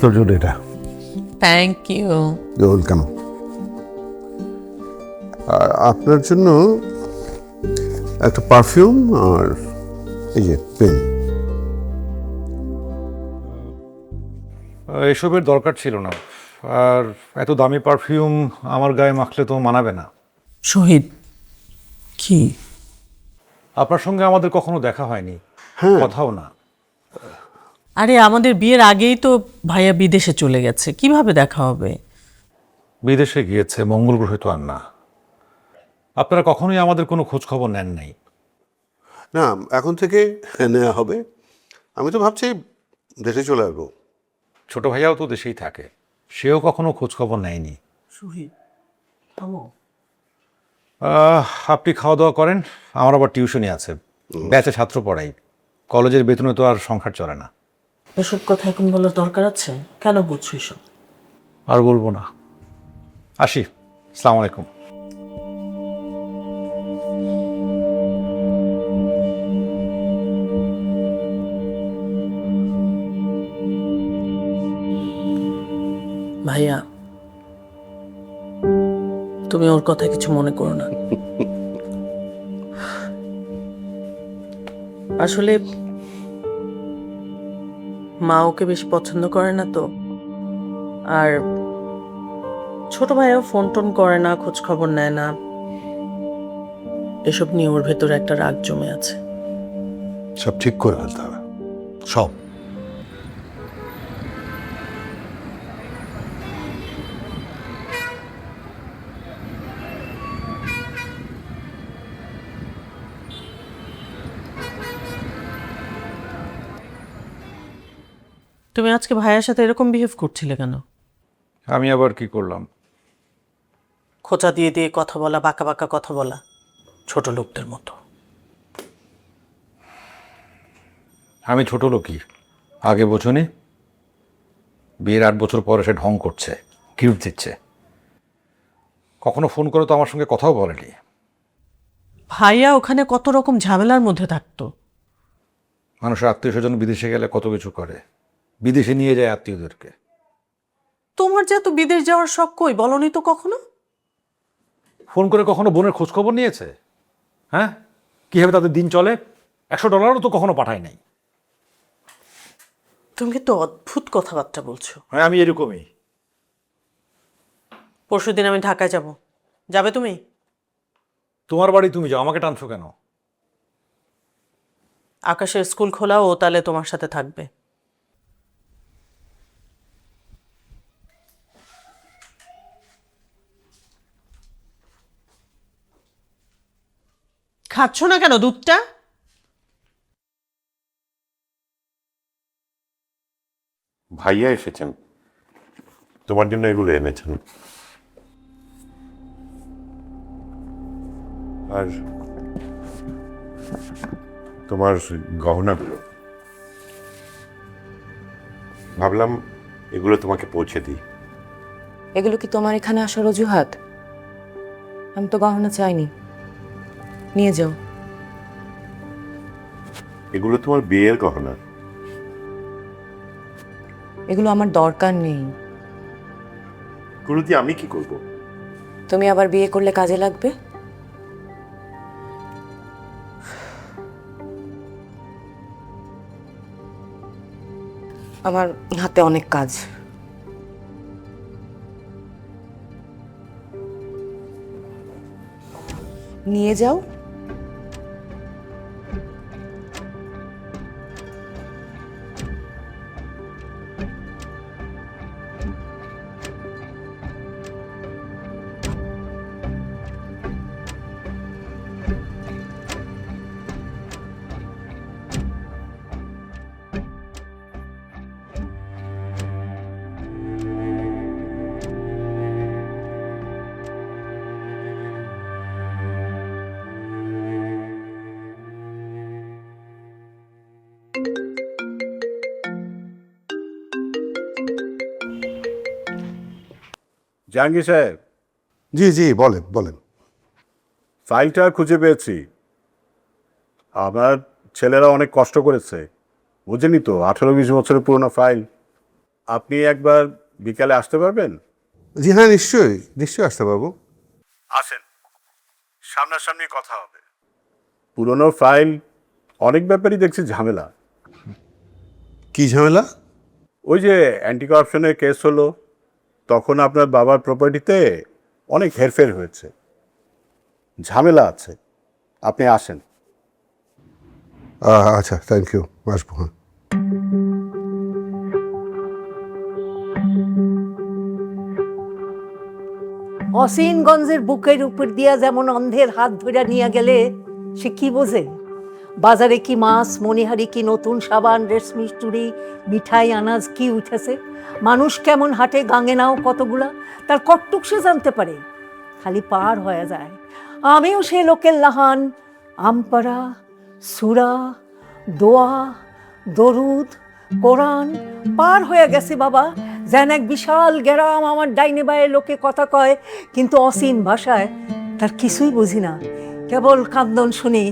তোর জন্য এটা। Thank you. You welcome. আর আপনার জন্য একটা পারফিউম আর এই যে পেন। এসবের দরকার ছিল না, আর এত দামি পারফিউম আমার গায়ে মাখলে তো মানাবে না। শহীদ, কি আপনার সঙ্গে আমাদের কখনো দেখা হয়নি, কথাও না। আরে আমাদের বিয়ের আগেই তো ভাইয়া বিদেশে চলে গেছে, কিভাবে দেখা হবে? বিদেশে গিয়েছে, মঙ্গল গ্রহে তো আর না। আপনারা কখনোই আমাদের কোনো খোঁজ খবর নেন নাই। না, এখন থেকে নেওয়া হবে। আমি তো ভাবছি দেশে চলে আসবো। ছোট ভাইয়াও তো দেশেই থাকে, সেও কখনো খোঁজ খবর নেয়নি। শহীদ, আপনি খাওয়া দাওয়া করেন, আমার আবার টিউশনি আছে, ব্যাচে ছাত্র পড়াই। কলেজের বেতনে তো আর সংসার চলে না। এসব কথা এখন বলার দরকার আছে? কেন বুঝছো এসব? আর বলবো না, আসি। আসসালামু আলাইকুম। ভাইয়া, তুমি ওর কথা কিছু মনে করো না। আসলে মা ওকে বেশি পছন্দ করে না তো, আর ছোট ভাইও ফোন টোন করে না, খোঁজ খবর নেয় না। এসব নিয়ে ওর ভেতরে একটা রাগ জমে আছে। সব ঠিক করে ফেলতে হবে, সব। তুমি আজকে ভাইয়ের সাথে এরকম বিহেভ করছিলে কেন? আমি আবার কি করলাম? খোঁচা দিয়ে দিয়ে কথা বলা, বাঁকা বাঁকা কথা বলা, ছোট লোকদের মতো। আমি ছোট লোকই, আগে বোঝনি? বিয়ের 8 বছর পরে সে ঢং করছে, গিফট দিচ্ছে। কখনো ফোন করে তো আমার সঙ্গে কথাও বলেনি। ভাইয়া ওখানে কত রকম ঝামেলার মধ্যে থাকতো। মানুষের আত্মীয় স্বজন বিদেশে গেলে কত কিছু করে, বিদেশে নিয়ে যায় আত্মীয়দেরকে। তোমার যে এত বিদেশ যাওয়ার শখ, কই বলনি তো কখনো? ফোন করে কখনো বোনের খোঁজ খবর নিয়েছে? হ্যাঁ, কীভাবে তাদের দিন চলে? $100 তো কখনো পাঠায় নাই। তুমি কিন্তু অদ্ভুত কথাবার্তা বলছো। হ্যাঁ, আমি এরকমই। পরশুদিন আমি ঢাকায় যাব, যাবে তুমি? তোমার বাড়ি তুমি যাও, আমাকে টানছো কেন? আকাশের স্কুল খোলা, ও তাহলে তোমার সাথে থাকবে। খাচ্ছ না কেন দুধটা? ভাইয়া এসেছেন, তোমার জন্য এগুলো এনেছেন। আর তোমার গহনাগুলো ভাবলাম এগুলো তোমাকে পৌঁছে দিই। এগুলো কি তোমার এখানে আসার অজুহাত? আমি তো গহনা চাইনি, নিয়ে যাও। এগুলো তোমার বিয়ের গহনা। এগুলো আমার দরকার নেই। এগুলো দিয়ে আমি কি করব? তুমি আবার বিয়ে করলে কাজে লাগবে। আমার হাতে অনেক কাজ। নিয়ে যাও। জাহাঙ্গীর সাহেব, জি জি, বলেন বলেন। ফাইলটা খুঁজে পেয়েছি। আমার ছেলেরা অনেক কষ্ট করেছে, বুঝেনি তো, 18-20 বছরের পুরনো ফাইল। আপনি একবার বিকালে আসতে পারবেন? জি হ্যাঁ, নিশ্চয়ই নিশ্চয়ই আসতে পারবো। আসেন, সামনাসামনি কথা হবে। পুরনো ফাইল, অনেক ব্যাপারই দেখছি ঝামেলা। কি ঝামেলা? ওই যে অ্যান্টি কারাপশনের কেস হলো, তখন আপনার বাবার প্রপার্টিতে অনেক হেরফের হয়েছে, ঝামেলা আছে। আপনি আসেন। আচ্ছা, থ্যাংক ইউ, আসবো। হ্যাঁ, অসীনগঞ্জের বুকের উপর দিয়া যেমন অন্ধের হাত ধরে নিয়ে গেলে সে কি বোঝে? বাজারে কি মাছ, মণিহারি কি নতুন সাবান, রেশমি চুড়ি, মিঠাই, আনাজ কি উঠেছে, মানুষ কেমন হাটে, গাঙে নাও কতগুলা, তার কটটুক সে জানতে পারে। খালি পার হয়ে যায়। আমিও সে লোকের লাহান, আমপাড়া, সুরা, দোয়া, দরুদ, কোরআন পার হয়ে গেছে বাবা। যেন এক বিশাল গ্রাম আমার ডাইনে বায়ে লোকে কথা কয়, কিন্তু অসীন ভাষায় তার কিছুই বুঝি না। কেবল কান্দন শুনি,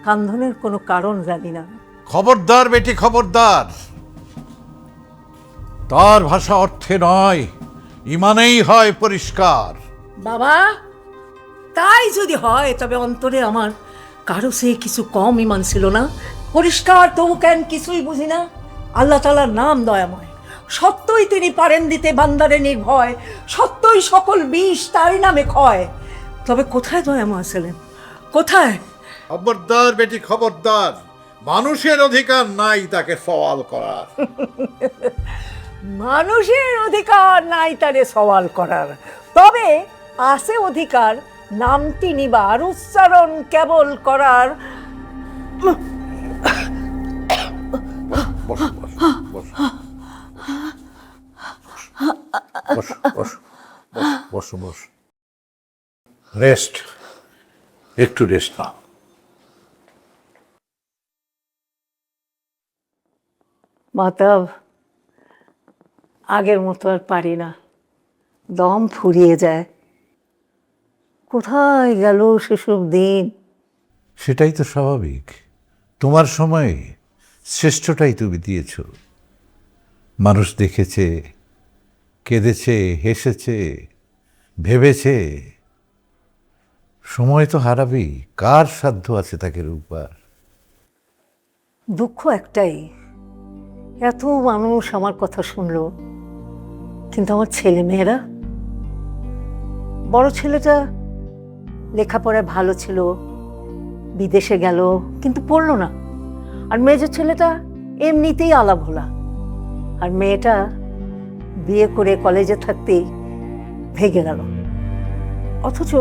কান্দনের কোনো কারণ জানি না। খবরদার বেটি, খবরদার। তার ভাষা অর্থে নয়, ইমানেই হয় পরিষ্কার। বাবা, তাই যদি হয় তবে অন্তরে আমার কারো সে কিছু কম ইমান ছিল না। পরিষ্কার তবু কেন কিছুই বুঝি না। আল্লাহ তাআলার নাম দয়াময়, সত্যই তিনি পারেন দিতে বান্দারে নির্ভয়, সত্যই সকল বিষ তারই নামে ক্ষয়। তবে কোথায় দয়াময় ছিলেন, কোথায়? খবরদার বেটি, খবরদার। মানুষের অধিকার নাই তাকে সওয়াল করার। মানুষের অধিকার নাই তারে সওয়াল করার, তবে আছে অধিকার নামটি নিবার, উচ্চারণ কেবল করার। বস বস, রেস্ট, একটু রেস্ট নাও। মাতাব, আগের মতো আর পারি না, দম ফুরিয়ে যায়। কোথায় গেল সেসব দিন? সেটাই তো স্বাভাবিক। তোমার সময়ে শ্রেষ্ঠটাই তুমি দিয়েছ। মানুষ দেখেছে, কেঁদেছে, হেসেছে, ভেবেছে। সময় তো হারাবি, কার সাধ্য আছে তাকে রূপবার। দুঃখ একটাই, এত মানুষ আমার কথা শুনলো, কিন্তু আমার ছেলে মেয়েরা। বড় ছেলেটা লেখাপড়ায় ভালো ছিল, বিদেশে গেল, কিন্তু পড়লো না। আর মেজো ছেলেটা এমনিতেই আলাভোলা। আর মেয়েটা বিয়ে করে কলেজে থাকতেই ভেগে গেল। অথচ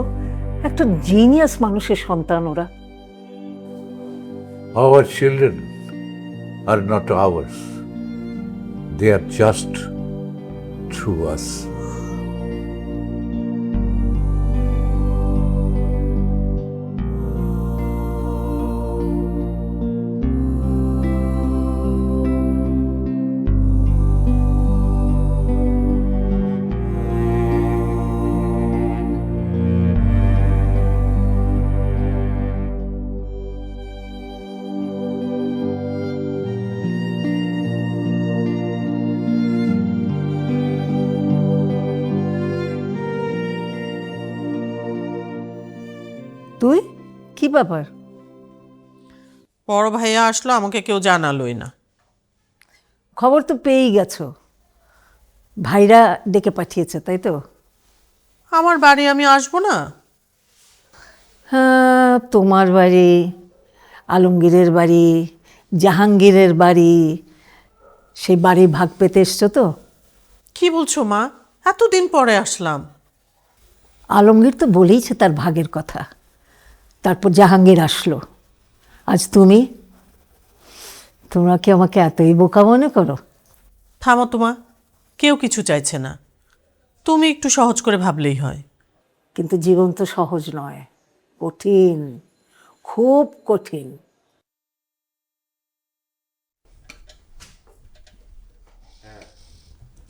একটা জিনিয়াস মানুষের সন্তান ওরা। Our children are not ours. They are just through us. তুই কি ব্যাপার? বড় ভাইয়া আসলো, আমাকে কেউ জানালোই না। খবর তো পেয়েই গেছো, ভাইরা ডেকে পাঠিয়েছে তাই তো? আমার বাড়ি আমি আসবো না? হ্যাঁ, তোমার বাড়ি, আলমগীরের বাড়ি, জাহাঙ্গীরের বাড়ি, সেই বাড়ি ভাগ পেতে এসছো তো? কি বলছো মা? এতদিন পরে আসলাম। আলমগীর তো বলেইছে তার ভাগের কথা, তারপর জাহাঙ্গীর আসলো, আজ তুমি। তোমরা কি আমাকে এতই বোকা মনে করো? থামো তোমা, কেউ কিছু চাইছে না, তুমি একটু সহজ করে ভাবলেই হয়। কিন্তু জীবন তো সহজ নয়, কঠিন, খুব কঠিন।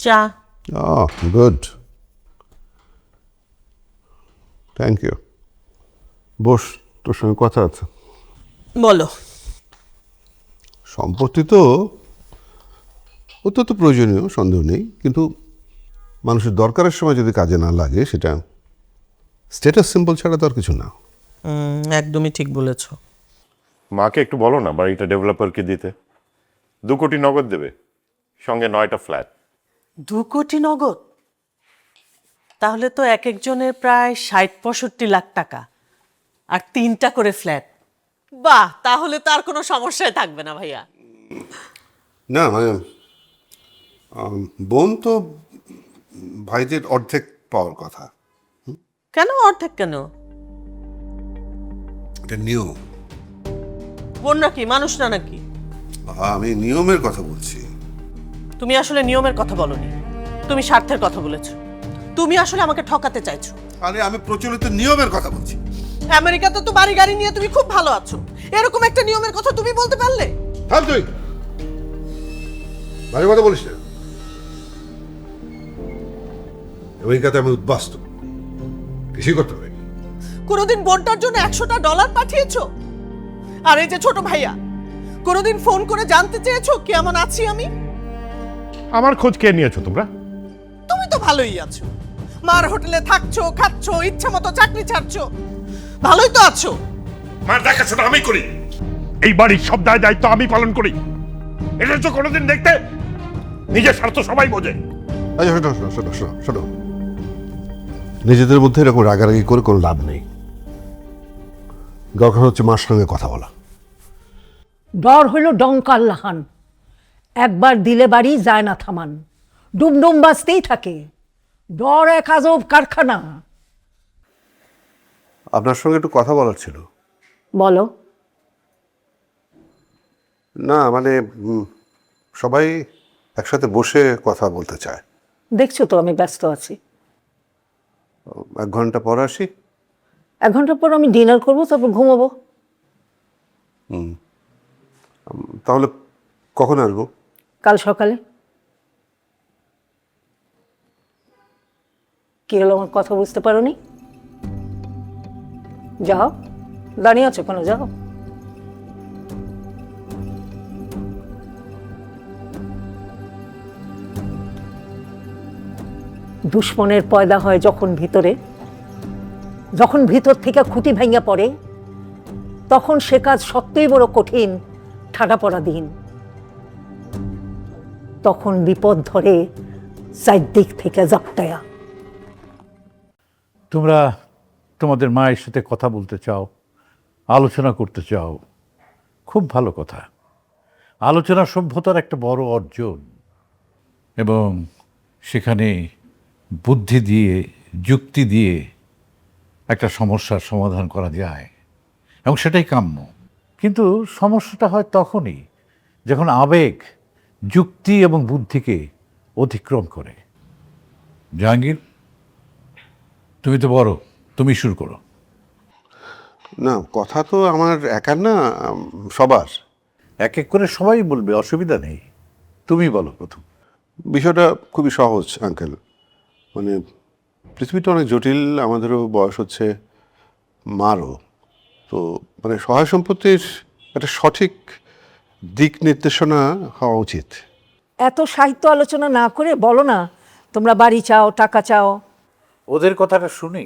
চা। Oh, good. Thank you. Boss, তোর সঙ্গে কথা আছে। বলো। সম্পত্তি তো অত্যন্ত প্রয়োজনীয়, সন্দেহ নেই, কিন্তু মানুষের দরকারের সময় যদি কাজে না লাগে সেটা স্ট্যাটাস সিম্বল ছাড়া তো আর কিছু না। একদমই ঠিক বলেছো। মাকে একটু বলো না বাড়িটা ডেভেলপারকে দিতে। 2 কোটি নগদ দেবে, সঙ্গে 9টা ফ্ল্যাট। 2 কোটি নগদ? তাহলে তো এক একজনের প্রায় 60-65 লাখ টাকা, আর 3টা করে ফ্ল্যাট। বাহ, তাহলে তো আর কোনো সমস্যাই থাকবে না ভাইয়া। না মানে বোন তো ভাইদের অর্ধেক পাওয়ার কথা। কেন অর্ধেক কেন? এটা নিয়ম। বোনরা কি মানুষ না নাকি? আমি নিয়মের কথা বলছি। তুমি আসলে নিয়মের কথা বলনি, তুমি স্বার্থের কথা বলেছো। তুমি আসলে আমাকে ঠকাতে চাইছো। আরে আমি প্রচলিত নিয়মের কথা বলছি। আমেরিকাতে তো বাড়ি গাড়ি নিয়ে তুমি খুব ভালো আছো, এরকম একটা নিয়মের কথা তুমি বলতে পারলে? থাম তুই, বাজে কথা বলিস না। আমেরিকাতে আমি উদ্বাস্ত, কিছুই করতে হবে। কোনোদিন বোনটার জন্য $100 পাঠিয়েছো? আর এই যে ছোট ভাইয়া, কোনোদিন ফোন করে জানতে চেয়েছো কেমন আছি আমি? আমার খোঁজ কে নিয়েছো তোমরা? তুমি তো ভালোই আছো, মার হোটেলে থাকছো, খাচ্ছো, ইচ্ছা মতো চাকরি ছাড়ছো, ভালোই তো আছো। মার দেখাশোনা আমি করি, এই বাড়ির সব দায় দায়িত্ব আমি পালন করি। এটা তো কোনোদিন দেখতে নিজের স্বার্থ সবাই বোঝে। আচ্ছা শোনো শোনো শোনো শোনো শোনো, নিজেদের মধ্যে এরকম রাগারাগি করে কোনো লাভ নেই। দরকার হচ্ছে মার সঙ্গে কথা বলা। ডর হইল ডঙ্কার লাহান, একবার দিলে বাড়ি যায় না থামান, ডুমডুম বাজতেই থাকে। ডর এক আজব কারখানা। আপনার সঙ্গে একটু কথা বলার ছিল। বলো। না মানে সবাই একসাথে বসে কথা বলতে চায়। দেখছো তো আমি ব্যস্ত আছি। 1 ঘন্টা পর আসি। 1 ঘন্টা পর আমি ডিনার করবো, তারপর ঘুমাবো। তাহলে কখন আসবো? কাল সকালে। কি হলো, আমার কথা বুঝতে পারোনি? যাও, দাঁড়িয়ে আছো কেন? যাও। দুশ্মনের পয়দা হয় যখন ভিতরে, যখন ভিতর থেকে খুঁটি ভেঙে পড়ে, তখন সে কাজ সত্যিই বড় কঠিন, ঠাডা পড়া দিন। তখন বিপদ ধরে চারদিক থেকে জাপটায়া। তোমরা তোমাদের মায়ের সাথে কথা বলতে চাও, আলোচনা করতে চাও, খুব ভালো কথা। আলোচনা সভ্যতার একটা বড় অর্জন, এবং সেখানে বুদ্ধি দিয়ে, যুক্তি দিয়ে একটা সমস্যার সমাধান করা যায়, এবং সেটাই কাম্য। কিন্তু সমস্যাটা হয় তখনই যখন আবেগ যুক্তি এবং বুদ্ধিকে অতিক্রম করে। জাহাঙ্গীর, তুমি তো বড়, তুমি শুরু করো। না, কথা তো আমার একার না, সবার। এক এক করে সবাই বলবে, অসুবিধা নেই। তুমি বলো প্রথম। বিষয়টা খুবই সহজ আঙ্কেল। মানে পৃথিবীটা অনেক জটিল, আমাদেরও বয়স হচ্ছে, মারও। তো মানে সহায় সম্পত্তির একটা সঠিক দিক নির্দেশনা হওয়া উচিত। এত সাহিত্য আলোচনা না করে বলো না, তোমরা বাড়ি চাও, টাকা চাও। ওদের কথাটা শুনি।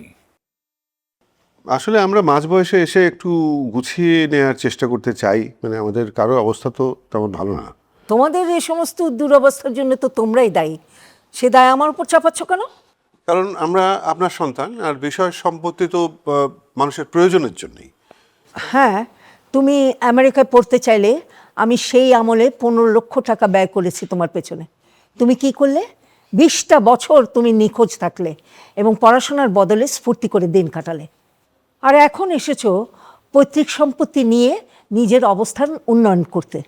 আসলে আমরা মাঝ বয়সে এসে একটু গুছিয়ে নেওয়ার চেষ্টা করতে চাই। মানে আমাদের কারো অবস্থা তো তেমন ভালো না। তোমাদের এই সমস্ত দুরবস্থার জন্য তো তোমরাই দায়ী। সে দায় আমার উপর চাপাচ্ছ কেন? কারণ আমরা আপনার সন্তান, আর বিষয় সম্পত্তি তো মানুষের প্রয়োজনের জন্যই। হ্যাঁ, তুমি আমেরিকায় পড়তে চাইলে আমি সেই আমলে 15 লক্ষ টাকা ব্যয় করেছি তোমার পেছনে। তুমি কি করলে? 20টা বছর তুমি নিখোঁজ থাকলে এবং পড়াশোনার বদলে স্ফূর্তি করে দিন কাটালে। আর এখন এসেছো পৈতৃক সম্পত্তি নিয়ে নিজের অবস্থান উন্নয়ন করতে।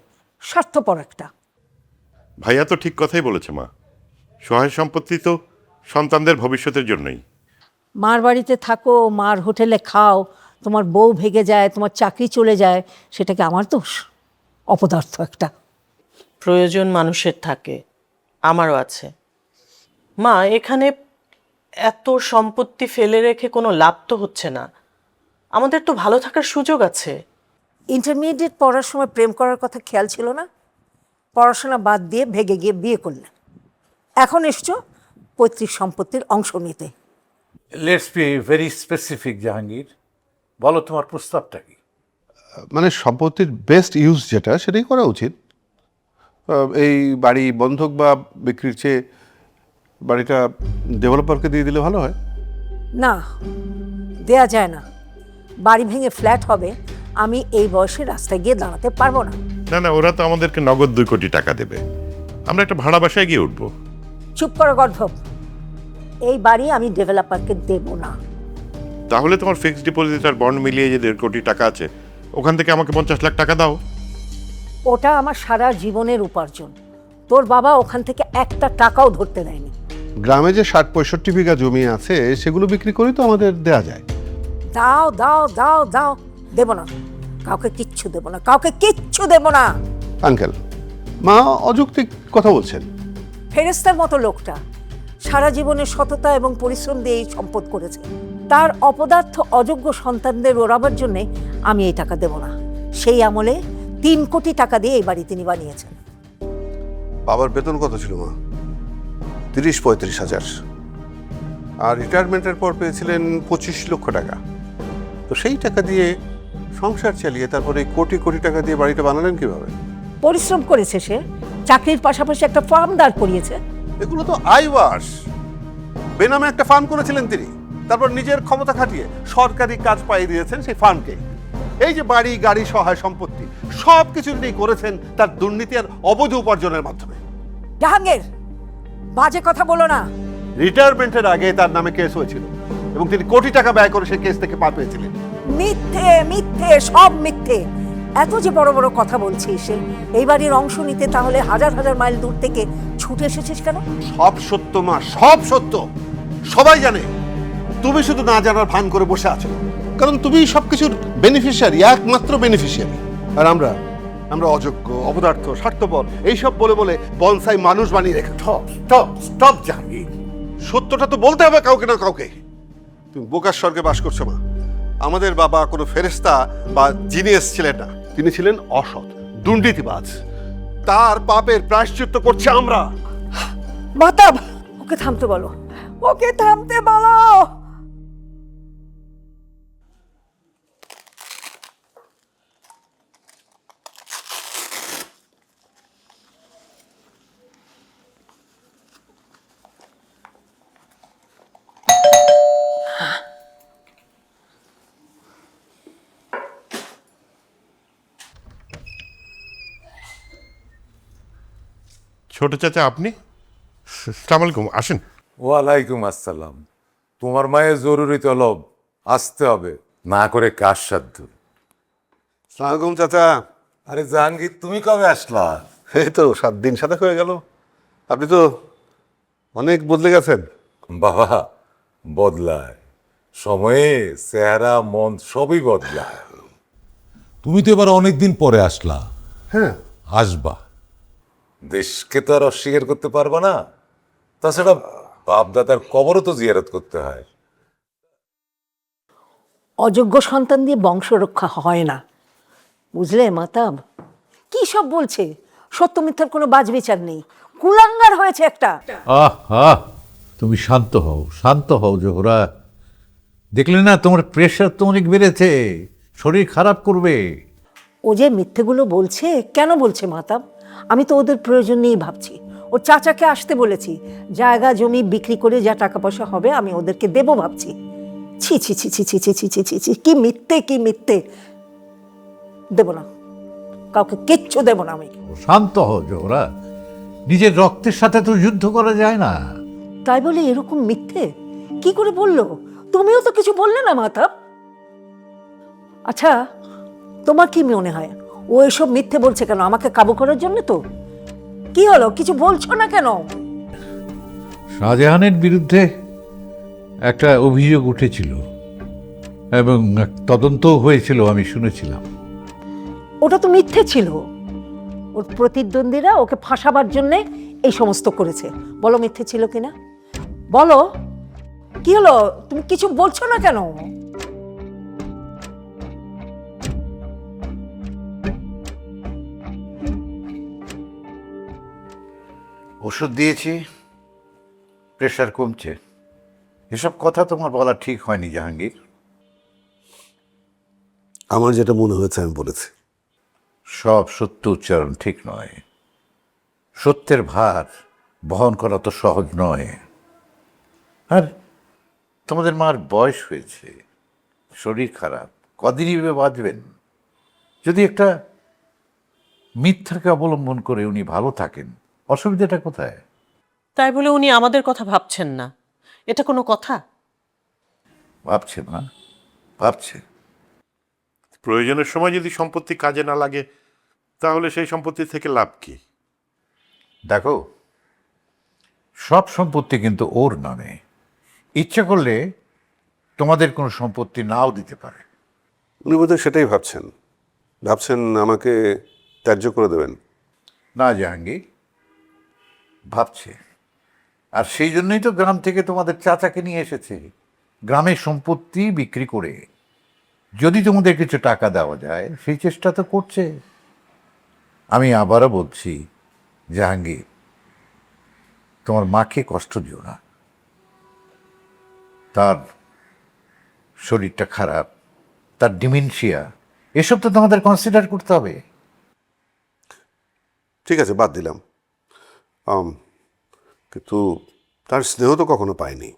স্বার্থপর একটা। ভাইয়া তো ঠিক কথাই বলেছে মা, সহায় সম্পত্তি তো সন্তানদের ভবিষ্যতের জন্যই। মার বাড়িতে থাকো, মার হোটেলে খাও, তোমার বউ ভেগে যায়, তোমার চাকরি চলে যায়, সেটাকে আমার দোষ? অপদার্থ একটা। প্রয়োজন মানুষের থাকে, আমারও আছে। মা, এখানে এত সম্পত্তি ফেলে রেখে কোনো লাভ তো হচ্ছে না। আমাদের তো ভালো থাকার সুযোগ আছে। ইন্টারমিডিয়েট পড়ার সময় প্রেম করার কথা খেয়াল ছিল না? পড়াশোনা বাদ দিয়ে ভেগে গিয়ে বিয়ে করলে। এখন এসছো পৈতৃক সম্পত্তির অংশ নিতে। Let's be very specific. Jahangir, বলো তোমার প্রস্তাবটা কি? মানে সম্পত্তির বেস্ট ইউজ যেটা, সেটাই করা উচিত। এই বাড়ি বন্ধক বা বিক্রির চেয়ে বাড়িটা ডেভেলপারকে দিয়ে দিলে ভালো হয়। না, দেয়া যায় না। বাড়ি ভেঙে ফ্ল্যাট হবে, আমি এই বয়সে রাস্তায় গিয়ে দাঁড়াতে পারবো না। না না, ওরা তো আমাদেরকে নগদ 2 কোটি টাকা দেবে, আমরা একটা ভাড়া বাসায় গিয়ে উঠবো। চুপ করো গর্ধব। এই বাড়ি আমি ডেভেলপারকে দেব না। তাহলে তোমার ফিক্সড ডিপোজিট আর বন্ড মিলিয়ে যে 1.5 কোটি টাকা আছে, ওখান থেকে আমাকে 50 লাখ টাকা দাও। ওটা আমার সারা জীবনের উপার্জন। তোর বাবা ওখান থেকে একটা টাকাও ধরতে দেয়নি। গ্রামে যে 60-65 বিঘা জমি আছে, সেগুলো বিক্রি করেই তো আমাদের দেয়া যায়। দাও দাও দাও দাও। দেব না, কাউকে কিচ্ছু দেব না, কাউকে কিচ্ছু দেব না। আঙ্কেল, মা অযৌক্তিক কথা বলছেন। ফেরেস্তার মতো লোকটা সারা জীবনে সততা এবং পরিশ্রম দিয়ে এই সম্পদ করেছে। তার অপদার্থ অযোগ্য সন্তানদের ওড়াবার জন্যে আমি এই টাকা দেব না। সেই আমলে 3 কোটি টাকা দিয়ে এই বাড়ি তিনি বানিয়েছেন। বাবার বেতন কত ছিল মা? 30-35 হাজার। আর রিটায়ারমেন্টের পর পেয়েছিলেন 25 লক্ষ টাকা। তো সেই টাকা দিয়ে সংসার চালিয়ে তারপরে কোটি কোটি টাকা দিয়ে বাড়িটা বানালেন কিভাবে? পরিশ্রম করেছে সে, চাকরির পাশাপাশি একটা ফার্ম দাঁড় করিয়েছে। এগুলো তো আইওয়াস। বেনামে একটা ফার্ম করেছিলেন তিনি, তারপর নিজের ক্ষমতা খাটিয়ে সরকারি কাজ পাইয়ে দিয়েছেন সেই ফার্মকে। এই যে বাড়ি গাড়ি সহায় সম্পত্তি সব কিছু তিনি করেছেন তার দুর্নীতি আর অবৈধ উপার্জনের মাধ্যমে। জাহাঙ্গীর, বাজে কথা বলো না। রিটায়ারমেন্টের আগে তার নামে কেস হয়েছিল এবং তিনি কোটি টাকা ব্যয় করে সেই কেস থেকে পার পেয়েছিলেন। মিথ্যে মিথ্যে, সব মিথ্যে। এত যে বড় বড় কথা বলছিস, এই বাড়ির অংশ নিতে তাহলে হাজার হাজার মাইল দূর থেকে ছুটে এসেছিস কেন? সব সত্য মা, সব সত্য। সবাই জানে, তুমি শুধু না জানার ভান করে বসে আছো, কারণ তুমি সবকিছুর বেনিফিশিয়ারি, একমাত্র বেনিফিশিয়ারি। আর আমরা অযোগ্য, অপদার্থ, স্বার্থপর এইসব বলে বলে বনসাই মানুষ বানিয়ে রেখে। স্টপ জাহাঙ্গীর, সত্যটা তো বলতে হবে কাউকে না কাউকে। তুমি বোকার স্বর্গে বাস করছো মা। আমাদের বাবা কোনো ফেরেশতা বা জিনিয়াস ছিলেন না, তিনি ছিলেন অসৎ, দুর্নীতিবাজ। তার পাপের প্রায়শ্চিত্ত করছে আমরা। মাতাব, ওকে থামতে বলো, ওকে থামতে বলো। ছোট চাচা আপনি? আসসালামু আলাইকুম, আসেন। ওয়ালাইকুম আসসালাম। তোমার মায়ের জরুরি তলব, আসতে হবে, না করে কার সাধ্য। সালামালাইকুম চাচা। আরে জাহাঙ্গীর, তুমি কবে আসলা? এই তো 7 দিন সাথে হয়ে গেল। আপনি তো অনেক বদলে গেছেন। বাবা, বদলায় সময়ে চেহারা মন সবই বদলায়। তুমি তো এবার অনেকদিন পরে আসলা। হ্যাঁ, আসবা, দেশকে তো আর অস্বীকার করতে পারবা না। তাছাড়া বাপদাদার কবরও তো জিয়ারত করতে হয়। অযোগ্য সন্তান দিয়ে বংশ রক্ষা হয় না, বুঝলে মাতাব? কি সব বলছে, সত্য মিথ্যার কোনো বাজ বিচার নেই, কুলাঙ্গার হয়েছে একটা। আহ, তুমি শান্ত হও, শান্ত হও জোহরা। দেখলে না তোমার প্রেশার তো অনেক বেড়েছে, শরীর খারাপ করবে। ও যে মিথ্যেগুলো বলছে, কেন বলছে মাতাব? আমি তো ওদের প্রয়োজন নিয়েই ভাবছি। ওর চাচাকে আসতে বলেছি, জায়গা জমি বিক্রি করে যা টাকা পয়সা হবে আমি ওদেরকে দেবো ভাবছি। ছি ছি ছি ছি ছি ছি ছি ছি ছি ছি, কি মিথ্যে, কি মিথ্যে! দেব না, কাউকে কিচ্ছু দেব না আমি। শান্ত হও জোহরা, নিজের রক্তের সাথে তো যুদ্ধ করা যায় না। তাই বলে এরকম মিথ্যে কি করে বললো? তুমিও তো কিছু বললে না মাতাব। আচ্ছা, তোমার কি মনে হয় ও এসব মিথ্যে বলছে কেন? আমাকে কাবু করার জন্য তো? কি হলো, কিছু বলছো না কেন? শাহজাহানের বিরুদ্ধে একটা অভিযোগ উঠেছিল এবং তদন্তও হয়েছিল, আমি শুনেছিলাম। ওটা তো মিথ্যে ছিল। ওর প্রতিদ্বন্দ্বীরা ওকে ফাঁসাবার জন্যে এই সমস্ত করেছে। বলো মিথ্যে ছিল কিনা, বলো। কি হলো, তুমি কিছু বলছো না কেন? ওষুধ দিয়েছি, প্রেশার কমছে। এসব কথা তোমার বলা ঠিক হয়নি জাহাঙ্গীর। আমার যেটা মনে হয়েছে আমি বলেছি। সব সত্য উচ্চারণ ঠিক নয়। সত্যের ভার বহন করা তো সহজ নয়। আর তোমাদের মার বয়স হয়েছে, শরীর খারাপ, কদিনই বা বাঁচবেন। যদি একটা মিথ্যাকে অবলম্বন করে উনি ভালো থাকেন, অসুবিধাটা কোথায়? তাই বলে উনি আমাদের কথা ভাবছেন না, এটা কোনো কথা? ভাবছে না, ভাবছে। প্রয়োজনের সময় যদি সম্পত্তি কাজে না লাগে তাহলে সেই সম্পত্তি থেকে লাভ কি? দেখো, সব সম্পত্তি কিন্তু ওর নামে। ইচ্ছে করলে তোমাদের কোনো সম্পত্তি নাও দিতে পারে। উনি বোধহয় সেটাই ভাবছেন, ভাবছেন আমাকে ত্যায্য করে দেবেন। না জাহাঙ্গীর, ভাবছে। আর সেই জন্যই তো গ্রাম থেকে তোমাদের চাচাকে নিয়ে এসেছে, গ্রামের সম্পত্তি বিক্রি করে যদি তোমাদের কিছু টাকা দেওয়া যায় সেই চেষ্টা তো করছে। আমি আবারও বলছি জাহাঙ্গীর, তোমার মাকে কষ্ট দিও না। তার শরীরটা খারাপ, তার ডিমেনশিয়া, এসব তো তোমাদের কনসিডার করতে হবে। ঠিক আছে, বাদ দিলাম। কিন্তু তার স্নেহ তো কখনো পায়নি।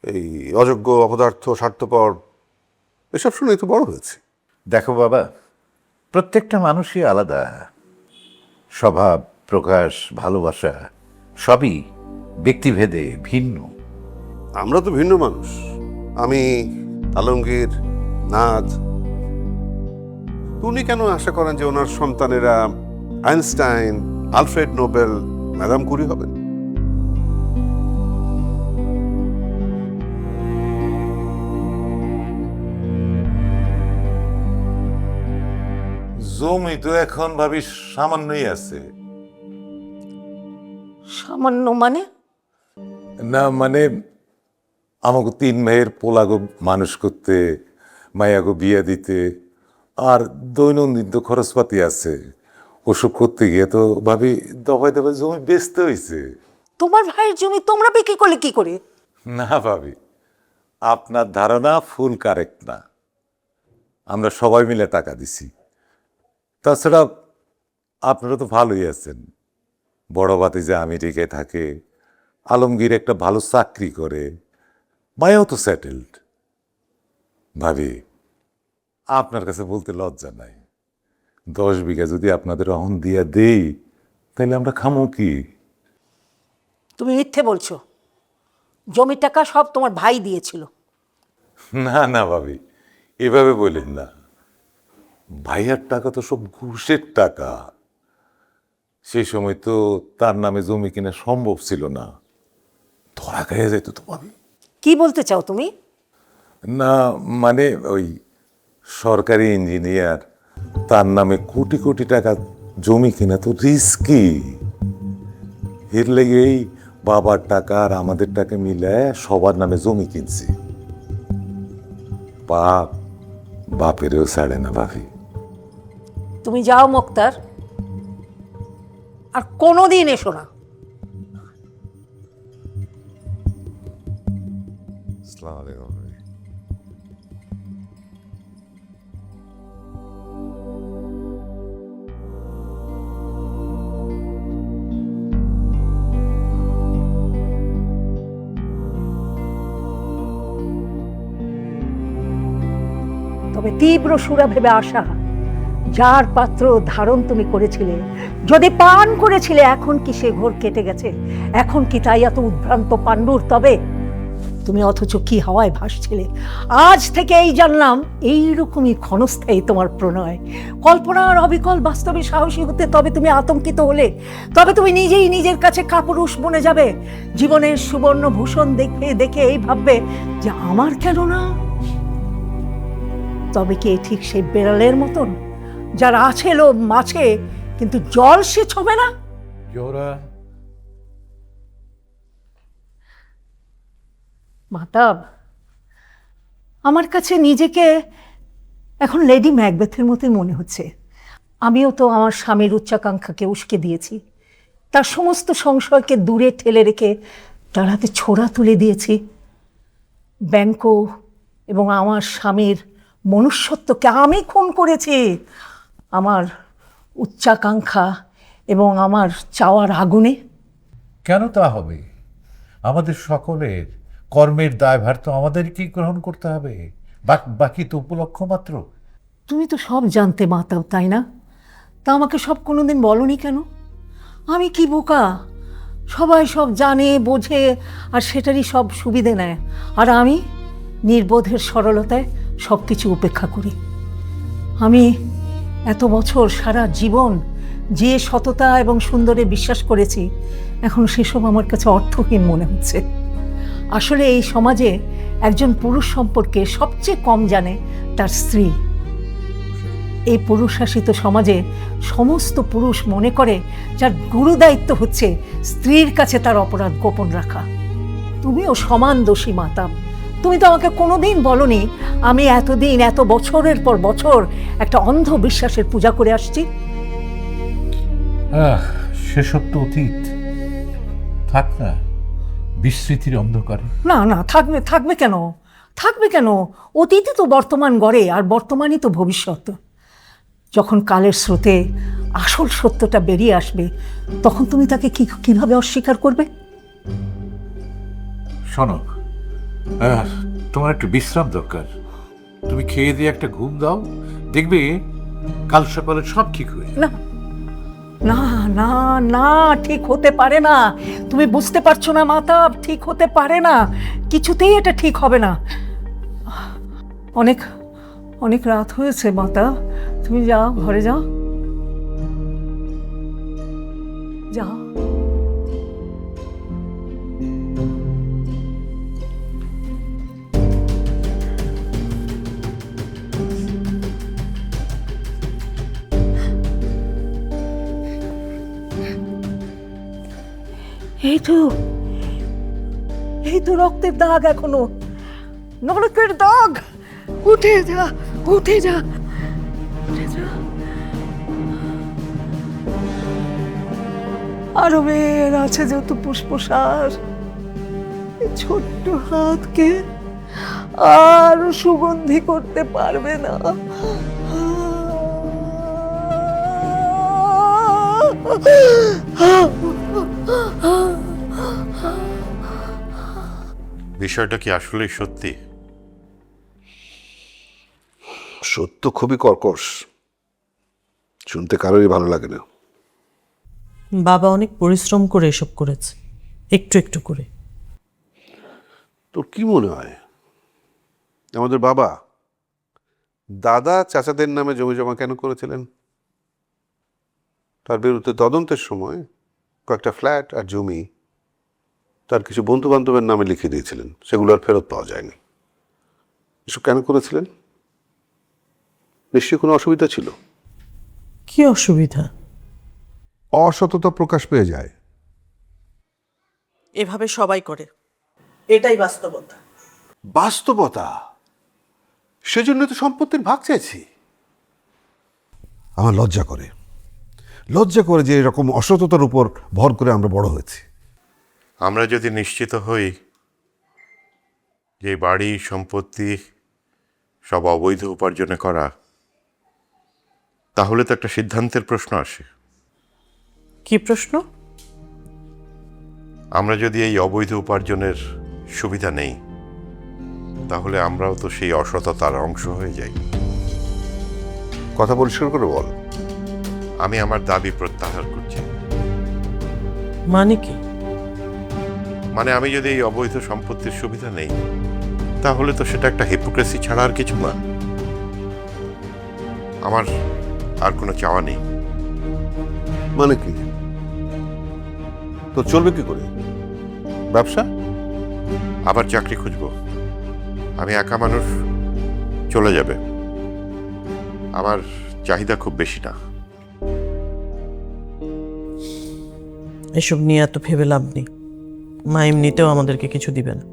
এই অযোগ্য, অপদার্থ, স্বার্থপর, এসব শুনেই তো বড় হয়েছে। দেখো বাবা, প্রত্যেকটা মানুষই আলাদা। স্বভাব, প্রকাশ, ভালোবাসা সবই ব্যক্তিভেদে ভিন্ন। আমরা তো ভিন্ন মানুষ। আমি, আলমগীর, নাজ। উনি কেন আশা করেন যে ওনার সন্তানেরা Einstein, Alfred Nobel, madam Curie হবেন? জমি তো এখন ভাবি সামান্যই আছে। সামান্য মানে? না মানে, আমাকে 3 ভাইয়ের পোলাগো মানুষ করতে, মায়াগো বিয়া দিতে, আর দৈনন্দিন তো খরচপাতি আছে। ওসব করতে গিয়ে তো ভাবি দফায় দফায় জমি বেচতে হয়েছে। তোমার ভাইয়ের জমি তোমরা বিক্রি করলে কি করে? না ভাবি, আপনার ধারণা ফুল কারেক্ট না। আমরা সবাই মিলে টাকা দিছি। তাছাড়া আপনারা তো ভালোই আছেন। বড় ভাতিজা আমেরিকায় থাকে, আলমগীর একটা ভালো চাকরি করে, মায়াও তো সেটেলড। ভাবি, আপনার কাছে বলতে লজ্জা নাই, 10 বিঘা যদি আপনাদের অহন দিয়া দেই তাহলে আমরা খামো কি? তুমি মিথ্যে বলছো। জমির টাকা সব তোমার ভাই দিয়েছিল। না না ভাবি, এভাবে বললেন না। ভাইয়ার টাকা তো সব ঘুষের টাকা। সেই সময় তো তার নামে জমি কিনা সম্ভব ছিল না, ধরা খাইয়া যেত তো ভাবি। কি বলতে চাও তুমি? না মানে ওই সরকারি ইঞ্জিনিয়ার, তার নামে কোটি কোটি টাকা জমি কিনা তো রিস্কি। এর লেগেই বাবার টাকা আর আমাদের টাকা মিলায় সবার নামে জমি কিনছি। বাপ বাপেরও ছাড়ে না ভাবি। তুমি যাও মোক্তার, আর কোনোদিন এসো না। আসসালামু আলাইকুম ভাবি। তবে তীব্র সুরা ভেবে আসা, যার পাত্র ধারণ তুমি করেছিলে, যদি পান করেছিলে, এখন কি সে ঘোর কেটে গেছে? এখন কি তাই এত উদ্ভ্রান্ত পাণ্ডুর তবে? তুমি অথচ কি হাওয়ায় ভাসছিলে। আজ থেকে এই জানলাম এইরকমই ক্ষণস্থায়ী তোমার প্রণয়। কল্পনার অবিকল বাস্তবে সাহসী হতে তবে তুমি আতঙ্কিত হলে, তবে তুমি নিজেই নিজের কাছে কাপুরুষ বনে যাবে। জীবনের সুবর্ণ ভূষণ দেখে দেখে এই ভাববে যে আমার কেন না। তবে কি ঠিক সেই বেড়ালের মতন যার আছে লোভ মাছে কিন্তু জল সে ছবে না? জোহরা, মাতাব, আমার কাছে নিজেকে এখন লেডি ম্যাকবেথের মতোই মনে হচ্ছে। আমিও তো আমার স্বামীর উচ্চাকাঙ্ক্ষাকে উস্কে দিয়েছি, তার সমস্ত সংশয়কে দূরে ঠেলে রেখে তার হাতে ছোড়া তুলে দিয়েছি। ব্যাংক এবং আমার স্বামীর মনুষ্যত্বকে আমি খুন করেছি। আমার উচ্চাকাঙ্ক্ষা এবং আমার চাওয়ার আগুনে। কেন তা হবে? আমাদের সকলের কর্মের দায়ভার তো আমাদেরকেই গ্রহণ করতে হবে, বাকি তো উপলক্ষ মাত্র। তুমি তো সব জানতে মাতাও, তাই না? তা আমাকে সব কোনোদিন বলনি কেন? আমি কি বোকা? সবাই সব জানে বোঝে আর সেটারই সব সুবিধে নেয়, আর আমি নির্বোধের সরলতায় সব কিছু উপেক্ষা করি। আমি এত বছর সারা জীবন যে সততা এবং সুন্দরে বিশ্বাস করেছি, এখন সেসব আমার কাছে অর্থহীন মনে হচ্ছে। আসলে এই সমাজে একজন পুরুষ সম্পর্কে সবচেয়ে কম জানে তার স্ত্রী। এই পুরুষ শাসিত সমাজে সমস্ত পুরুষ মনে করে যার গুরু দায়িত্ব হচ্ছে স্ত্রীর কাছে তার অপরাধ গোপন রাখা। তুমিও সমান দোষী মাতাম। তুমি তো আমাকে কোনোদিন বলনি আমি এতদিন এত বছরের পর বছর একটা অন্ধ বিশ্বাসের পূজা করে আসছি। সেসব তো অতীত, থাক না বিস্মৃতির অন্ধকারে। না না, থাকবে কেন? থাকবে কেন? অতীতই তো বর্তমান গড়ে, আর বর্তমানই তো ভবিষ্যৎ। যখন কালের স্রোতে আসল সত্যটা বেরিয়ে আসবে, তখন তুমি তাকে কিভাবে অস্বীকার করবে? শোনো, তোমার একটু বিশ্রাম দরকার। তুমি খেয়ে দিয়ে একটা ঘুম দাও, দেখবে কাল সকালে সব ঠিক হয়ে যাবে। না না না না, ঠিক হতে পারে না। তুমি বুঝতে পারছো না মাতাব, ঠিক হতে পারে না। কিছুতেই এটা ঠিক হবে না। অনেক অনেক রাত হয়েছে মাতাব, তুমি যাও, ঘরে যাও, যাও। এই তো রক্তের দাগ, এখনো নরকের দাগ। উঠে যা, উঠে যা, উঠে যা। আরো বের আছে যত পুষ্পসার, ছোট্ট হাতকে আর সুগন্ধি করতে পারবে না। বিষয়টা কি আসলেই সত্যি? সত্য খুবই কর্কশ, শুনতে কারোরই ভালো লাগে না। বাবা অনেক পরিশ্রম করে এসব করেছে, একটু একটু করে। তোর কি মনে হয় আমাদের বাবা দাদা চাচাদের নামে জমি জমা কেন করেছিলেন? তার বিরুদ্ধে তদন্তের সময় কয়েকটা ফ্ল্যাট আর জমি তার কিছু বন্ধু বান্ধবের নামে লিখে দিয়েছিলেন, সেগুলো আর ফেরত পাওয়া যায়নি। এসব কেন করেছিলেন? নিশ্চয়ই কোনো অসুবিধা ছিল। কি অসুবিধা? অসততা প্রকাশ পেয়ে যায়। এভাবে সবাই করে, এটাই বাস্তবতা। বাস্তবতা? সেজন্য তো সম্পত্তির ভাগ চাইছি। আমার লজ্জা করে যে এরকম অসততার উপর ভর করে আমরা বড় হয়েছি। আমরা যদি নিশ্চিত হই যে বাড়ি সম্পত্তি সব অবৈধ উপার্জনে করা, তাহলে তো একটা সিদ্ধান্তের প্রশ্ন আসে। কি প্রশ্ন? আমরা যদি এই অবৈধ উপার্জনের সুবিধা নেই, তাহলে আমরাও তো সেই অসততার অংশ হয়ে যাই। কথা পরিষ্কার করে বল। আমি আমার দাবি প্রত্যাহার করছি। মানে কি? মানে আমি যদি এই অবৈধ সম্পত্তির সুবিধা নেই, তাহলে তো সেটা একটা হিপোক্রেসি ছাড়া আর কিছু না। আমার আর কোনো চাওয়া নেই। মানে কি? তো চলবে কি করে? ব্যবসা? আবার চাকরি খুঁজবো। আমি একা মানুষ, চলে যাবে। আমার চাহিদা খুব বেশি না। এসব নিয়ে এত ভেবে লাভ নেই। মা এমনিতেও আমাদেরকে কিছু দিবে না।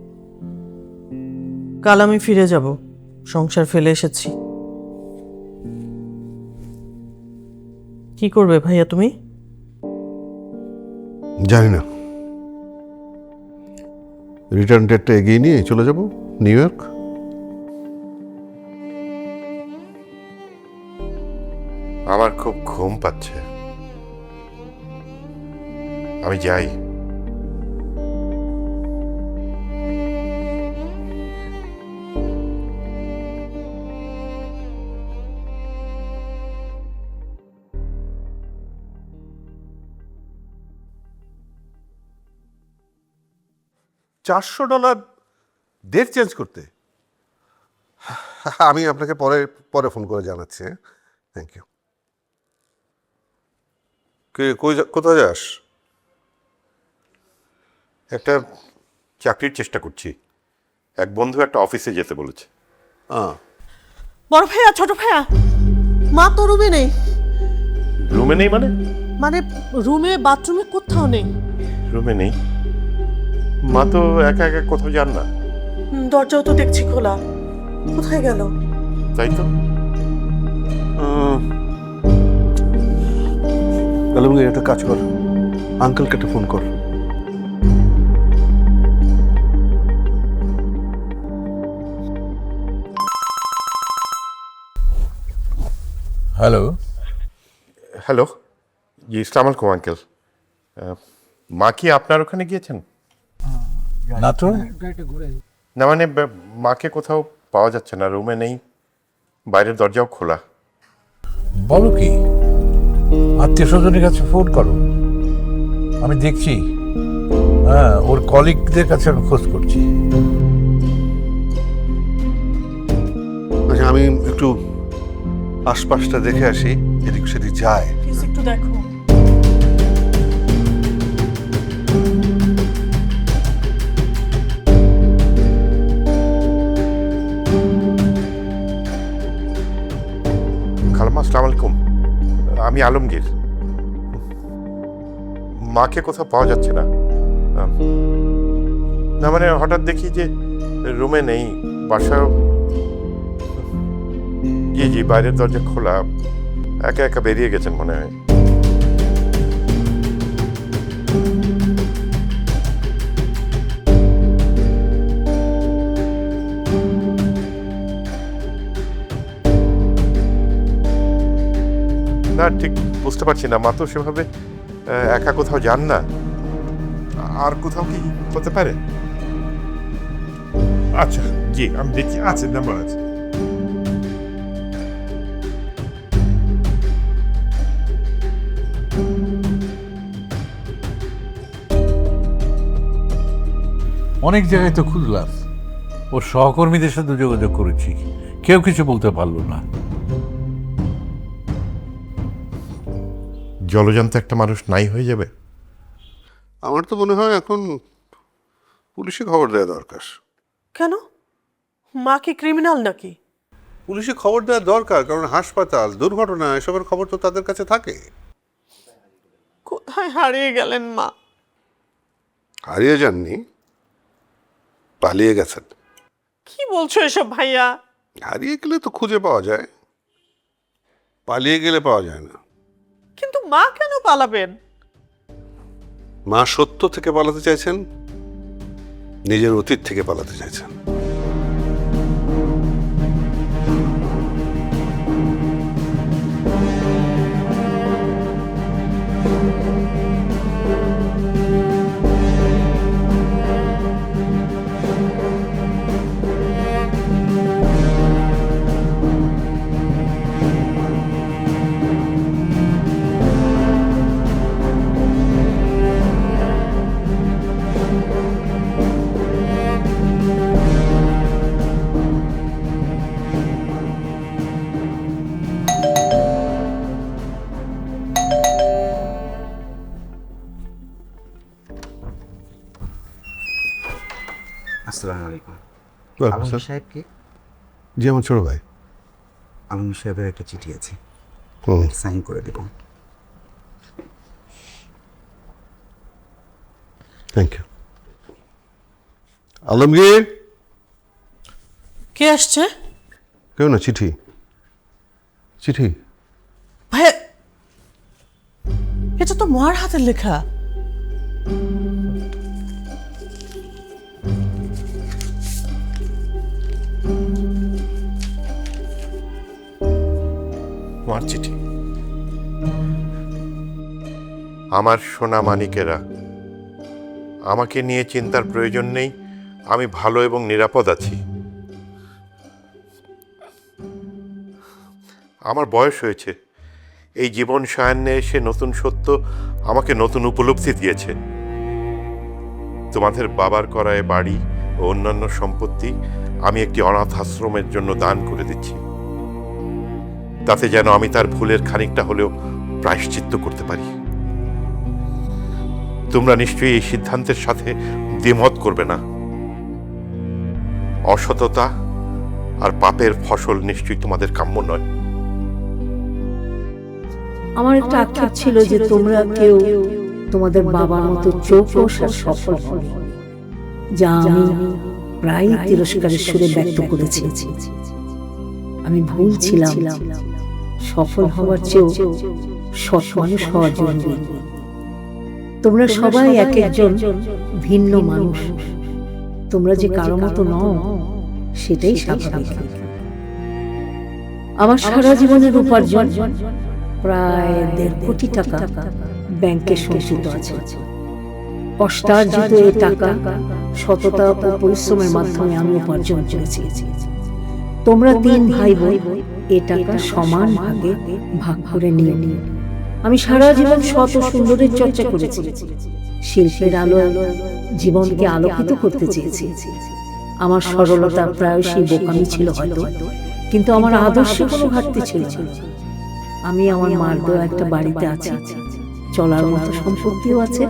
কাল আমি ফিরে যাব, সংসার ফেলে এসেছি। কি করবে ভাইয়া তুমি? জানি না। রিটার্ন ডেটটা এগিয়ে নিয়ে চলে যাব নিউ ইয়র্ক। আমার খুব ঘুম পাচ্ছে, আমি যাই। $400 ডেট চেঞ্জ করতে? আমি আপনাকে পরে পরে ফোন করে জানাচ্ছি। Thank you. কোথায় যাস? একটা চাকরির চেষ্টা করছি। এক বন্ধু একটা অফিসে যেতে বলেছে। বড় ভাইয়া, ছোট ভাইয়া, মা তো রুমে নেই। রুমে নেই মানে? মানে রুমে, বাথরুমে কোথাও নেই। রুমে নেই? মা তো একা একা কোথাও যান না। দরজাও তো দেখছি খোলা, কোথায় গেল? তাই তো। আলমগীর, একটা কাজ কর, আঙ্কেলকে একটা ফোন কর। হ্যালো। হ্যালো, জি আসসালামু আলাইকুম আঙ্কেল। মা কি আপনার ওখানে গিয়েছেন? না তো। না মানে মাকে কোথাও পাওয়া যাচ্ছে না, রুমে নেই, বাইরের দরজাও খোলা। বলো কি, আত্মীয় স্বজনের কাছে ফোন করো, আমি দেখছি। হ্যাঁ, ওর কলিগদের কাছে আমি খোঁজ করছি। আচ্ছা, আমি একটু আশপাশটা দেখে আসি, এদিক সেদিক যায়। প্লিজ একটু দেখো। খালাম্মা আসসালামু আলাইকুম, আমি আলমগীর। মাকে কোথাও পাওয়া যাচ্ছে না। না মানে হঠাৎ দেখি যে রুমে নেই, বাসায়। জি জি, বাইরের দরজা খোলা, একা একা বেরিয়ে গেছেন মনে হয়। না ঠিক বুঝতে পারছি না, মা তো সেভাবে একা কোথাও যান না। আর কোথাও কি হতে পারে? আচ্ছা জি, আমি দেখি, আছে নাম্বার আছে। অনেক জায়গায় তো খুঁজলাম, ওর সহকর্মীদের সাথে যোগাযোগ করেছি, কেউ কিছু বলতে পারলো না। জলজান্ত একটা মানুষ নাই হয়ে যাবে। আমার তো মনে হয় এখন পুলিশে খবর দেওয়া দরকার। কেন? মা কি ক্রিমিনাল নাকি? পুলিশে খবর দেওয়া দরকার, কারণ হাসপাতাল, দুর্ঘটনা এসবের খবর তো তাদের কাছে থাকে। কোথায় হারিয়ে গেলেন মা? হারিয়ে যাননি, পালিয়ে গেছেন। কি বলছো এসব ভাইয়া? হারিয়ে গেলে তো খুঁজে পাওয়া যায়, পালিয়ে গেলে পাওয়া যায় না। কিন্তু মা কেন পালাবেন? মা সত্য থেকে পালাতে চাইছেন, নিজের অতীত থেকে পালাতে চাইছেন। আসসালামু আলাইকুম। ওয়ালাইকুম আলম আসসালাম। সাহেব কি? জি, আমার ছোট ভাই। আলম সাহেবের একটা চিঠি আছে, হুম। সাইন করে দেব। Thank you. আলমগীর। কে আসছে? কেউ না, চিঠি। চিঠি? ভাইয়া, এটা তো মার হাতের লেখা। মার চিঠি। আমার সোনা মানিকেরা, আমাকে নিয়ে চিন্তার প্রয়োজন নেই, আমি ভালো এবং নিরাপদ আছি। আমার বয়স হয়েছে, এই জীবন সায়ান্নে এসে নতুন সত্য আমাকে নতুন উপলব্ধি দিয়েছে। তোমাদের বাবার করা এ বাড়ি ও অন্যান্য সম্পত্তি আমি একটি অনাথ আশ্রমের জন্য দান করে দিচ্ছি, তাতে যেন আমি তার ভুলের খানিকটা হলেও প্রায়শ্চিত্ত করতে পারি। তোমরা নিশ্চয়ই এই সিদ্ধান্তের সাথে দ্বিমত করবে না। অসততা আর পাপের ফসল নিশ্চয়ই তোমাদের কাম্য নয়। আমার একটা আক্ষেপ ছিল যে তোমরা কেউ তোমাদের বাবার মতো চৌকস আর সফল হবে, যা আমি প্রায় তিরস্কারের সুরে ব্যক্ত করেছি। আমি ভুল ছিলাম। সফল হওয়ার চেয়েও সৎ মানুষ হওয়া জরুরি। তোমরা সবাই এক একজন ভিন্ন মানুষ। তোমরা যে কারো মতো নও সেটাই স্বাভাবিক। আমার সারা জীবনের উপার্জন প্রায় 1.5 কোটি টাকা ব্যাংকে সঞ্চিত আছে। কষ্টার্জিত এই টাকা সততা ও পরিশ্রমের মাধ্যমে আমি উপার্জন করেছি। তোমরা 3 ভাই বোন এ টাকা সমান ভাগে ভাগ করে নিয়ে। আমি সারা জীবন সৎ ও সুন্দরের চর্চা করেছি। শিল্পের আলো জীবনকে আলোকিত করতে চেয়েছি। আমার সরলতা প্রায়শই বোকামি ছিল হয়তো, কিন্তু আমার আদর্শে কোনো ঘাটতি ছিল না। আমি আমার মার দেওয়া একটা বাড়িতে আছি, চলার মতো সম্পত্তিও আছে।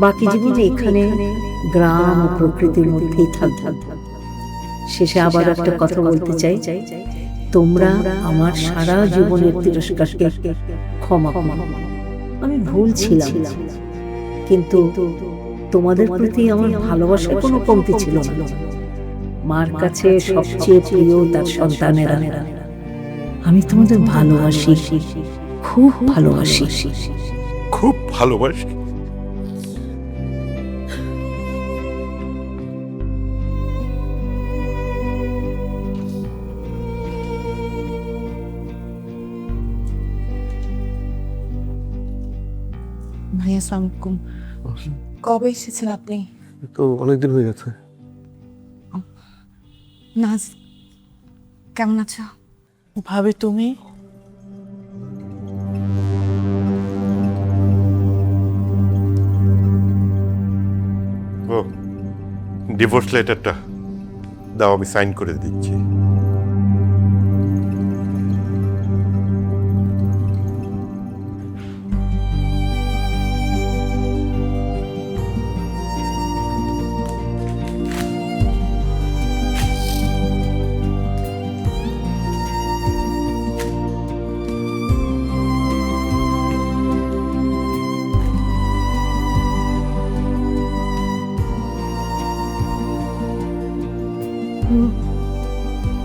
বাকি জীবনে এখানে গ্রাম ও প্রকৃতির মধ্যেই থাকব। শেষে আবার একটা কথা বলতে চাই, তোমরা আমার সারা জীবনের তিরস্কারকে ক্ষমা করো। আমি ভুল ছিলাম, কিন্তু তোমাদের প্রতি আমার ভালোবাসার কোনো কমতি ছিল না। মার কাছে সবচেয়ে প্রিয় তার সন্তানেরা। আমি তোমাদের ভালোবাসি, খুব ভালোবাসি, খুব ভালোবাসি। ভাইয়া আসসালামু আলাইকুম। কবে এসেছেন আপনি? তো অনেকদিন হয়ে গেছে। নাজ কেমন আছো? ভাবি তুমি? ও, ডিভোর্স লেটারটা দাও, আমি সাইন করে দিচ্ছি।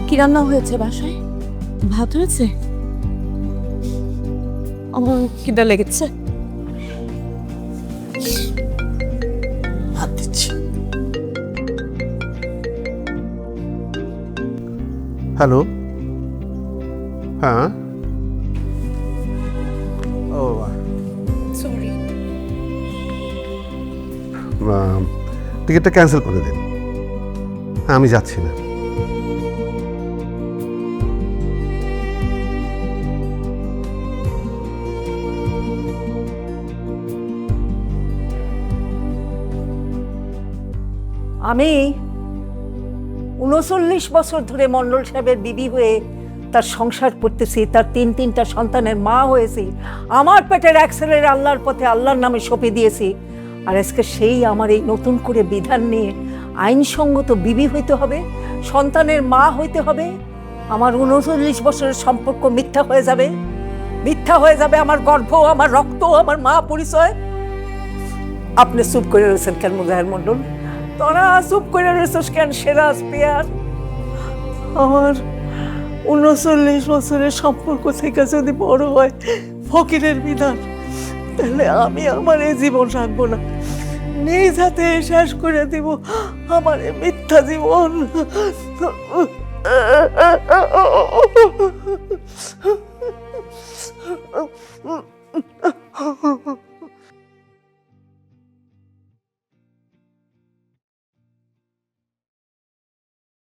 কি রান্না হয়েছে বাসায়? ভাত হয়েছে? আমার খিদা লেগেছে। ভাত দিচ্ছি। হ্যালো, হ্যাঁ, ও সরি। টিকিটটা ক্যান্সেল করে দিন। হ্যাঁ, আমি যাচ্ছি না। আমি 39 বছর ধরে মন্ডল সাহেবের বিবি হয়ে তার সংসার করতেছি, তার তিনটা সন্তানের মা হয়েছি, আমার পেটের এক ছেলের আল্লাহর পথে আল্লাহর নামে সঁপে দিয়েছি। আর আজকে সেই আমার এই নতুন করে বিধান নিয়ে আইনসঙ্গত বিবি হইতে হবে, সন্তানের মা হইতে হবে, আমার 39 বছরের সম্পর্ক মিথ্যা হয়ে যাবে, মিথ্যা হয়ে যাবে আমার গর্ভ, আমার রক্ত, আমার মা পরিচয়। আপনি চুপ করে রয়েছেন কেন মুজাহির মন্ডল? তোরা চুপ করে রয়েছিস কেন সেরাজ পেয়ার? আমার 39 বছরের সম্পর্ক থেকে যদি বড় হয় ফকিরের বিধান, তাহলে আমি আমার এই জীবন রাখবো না, নিজ হাতে শেষ করে দিব আমার এই মিথ্যা জীবন।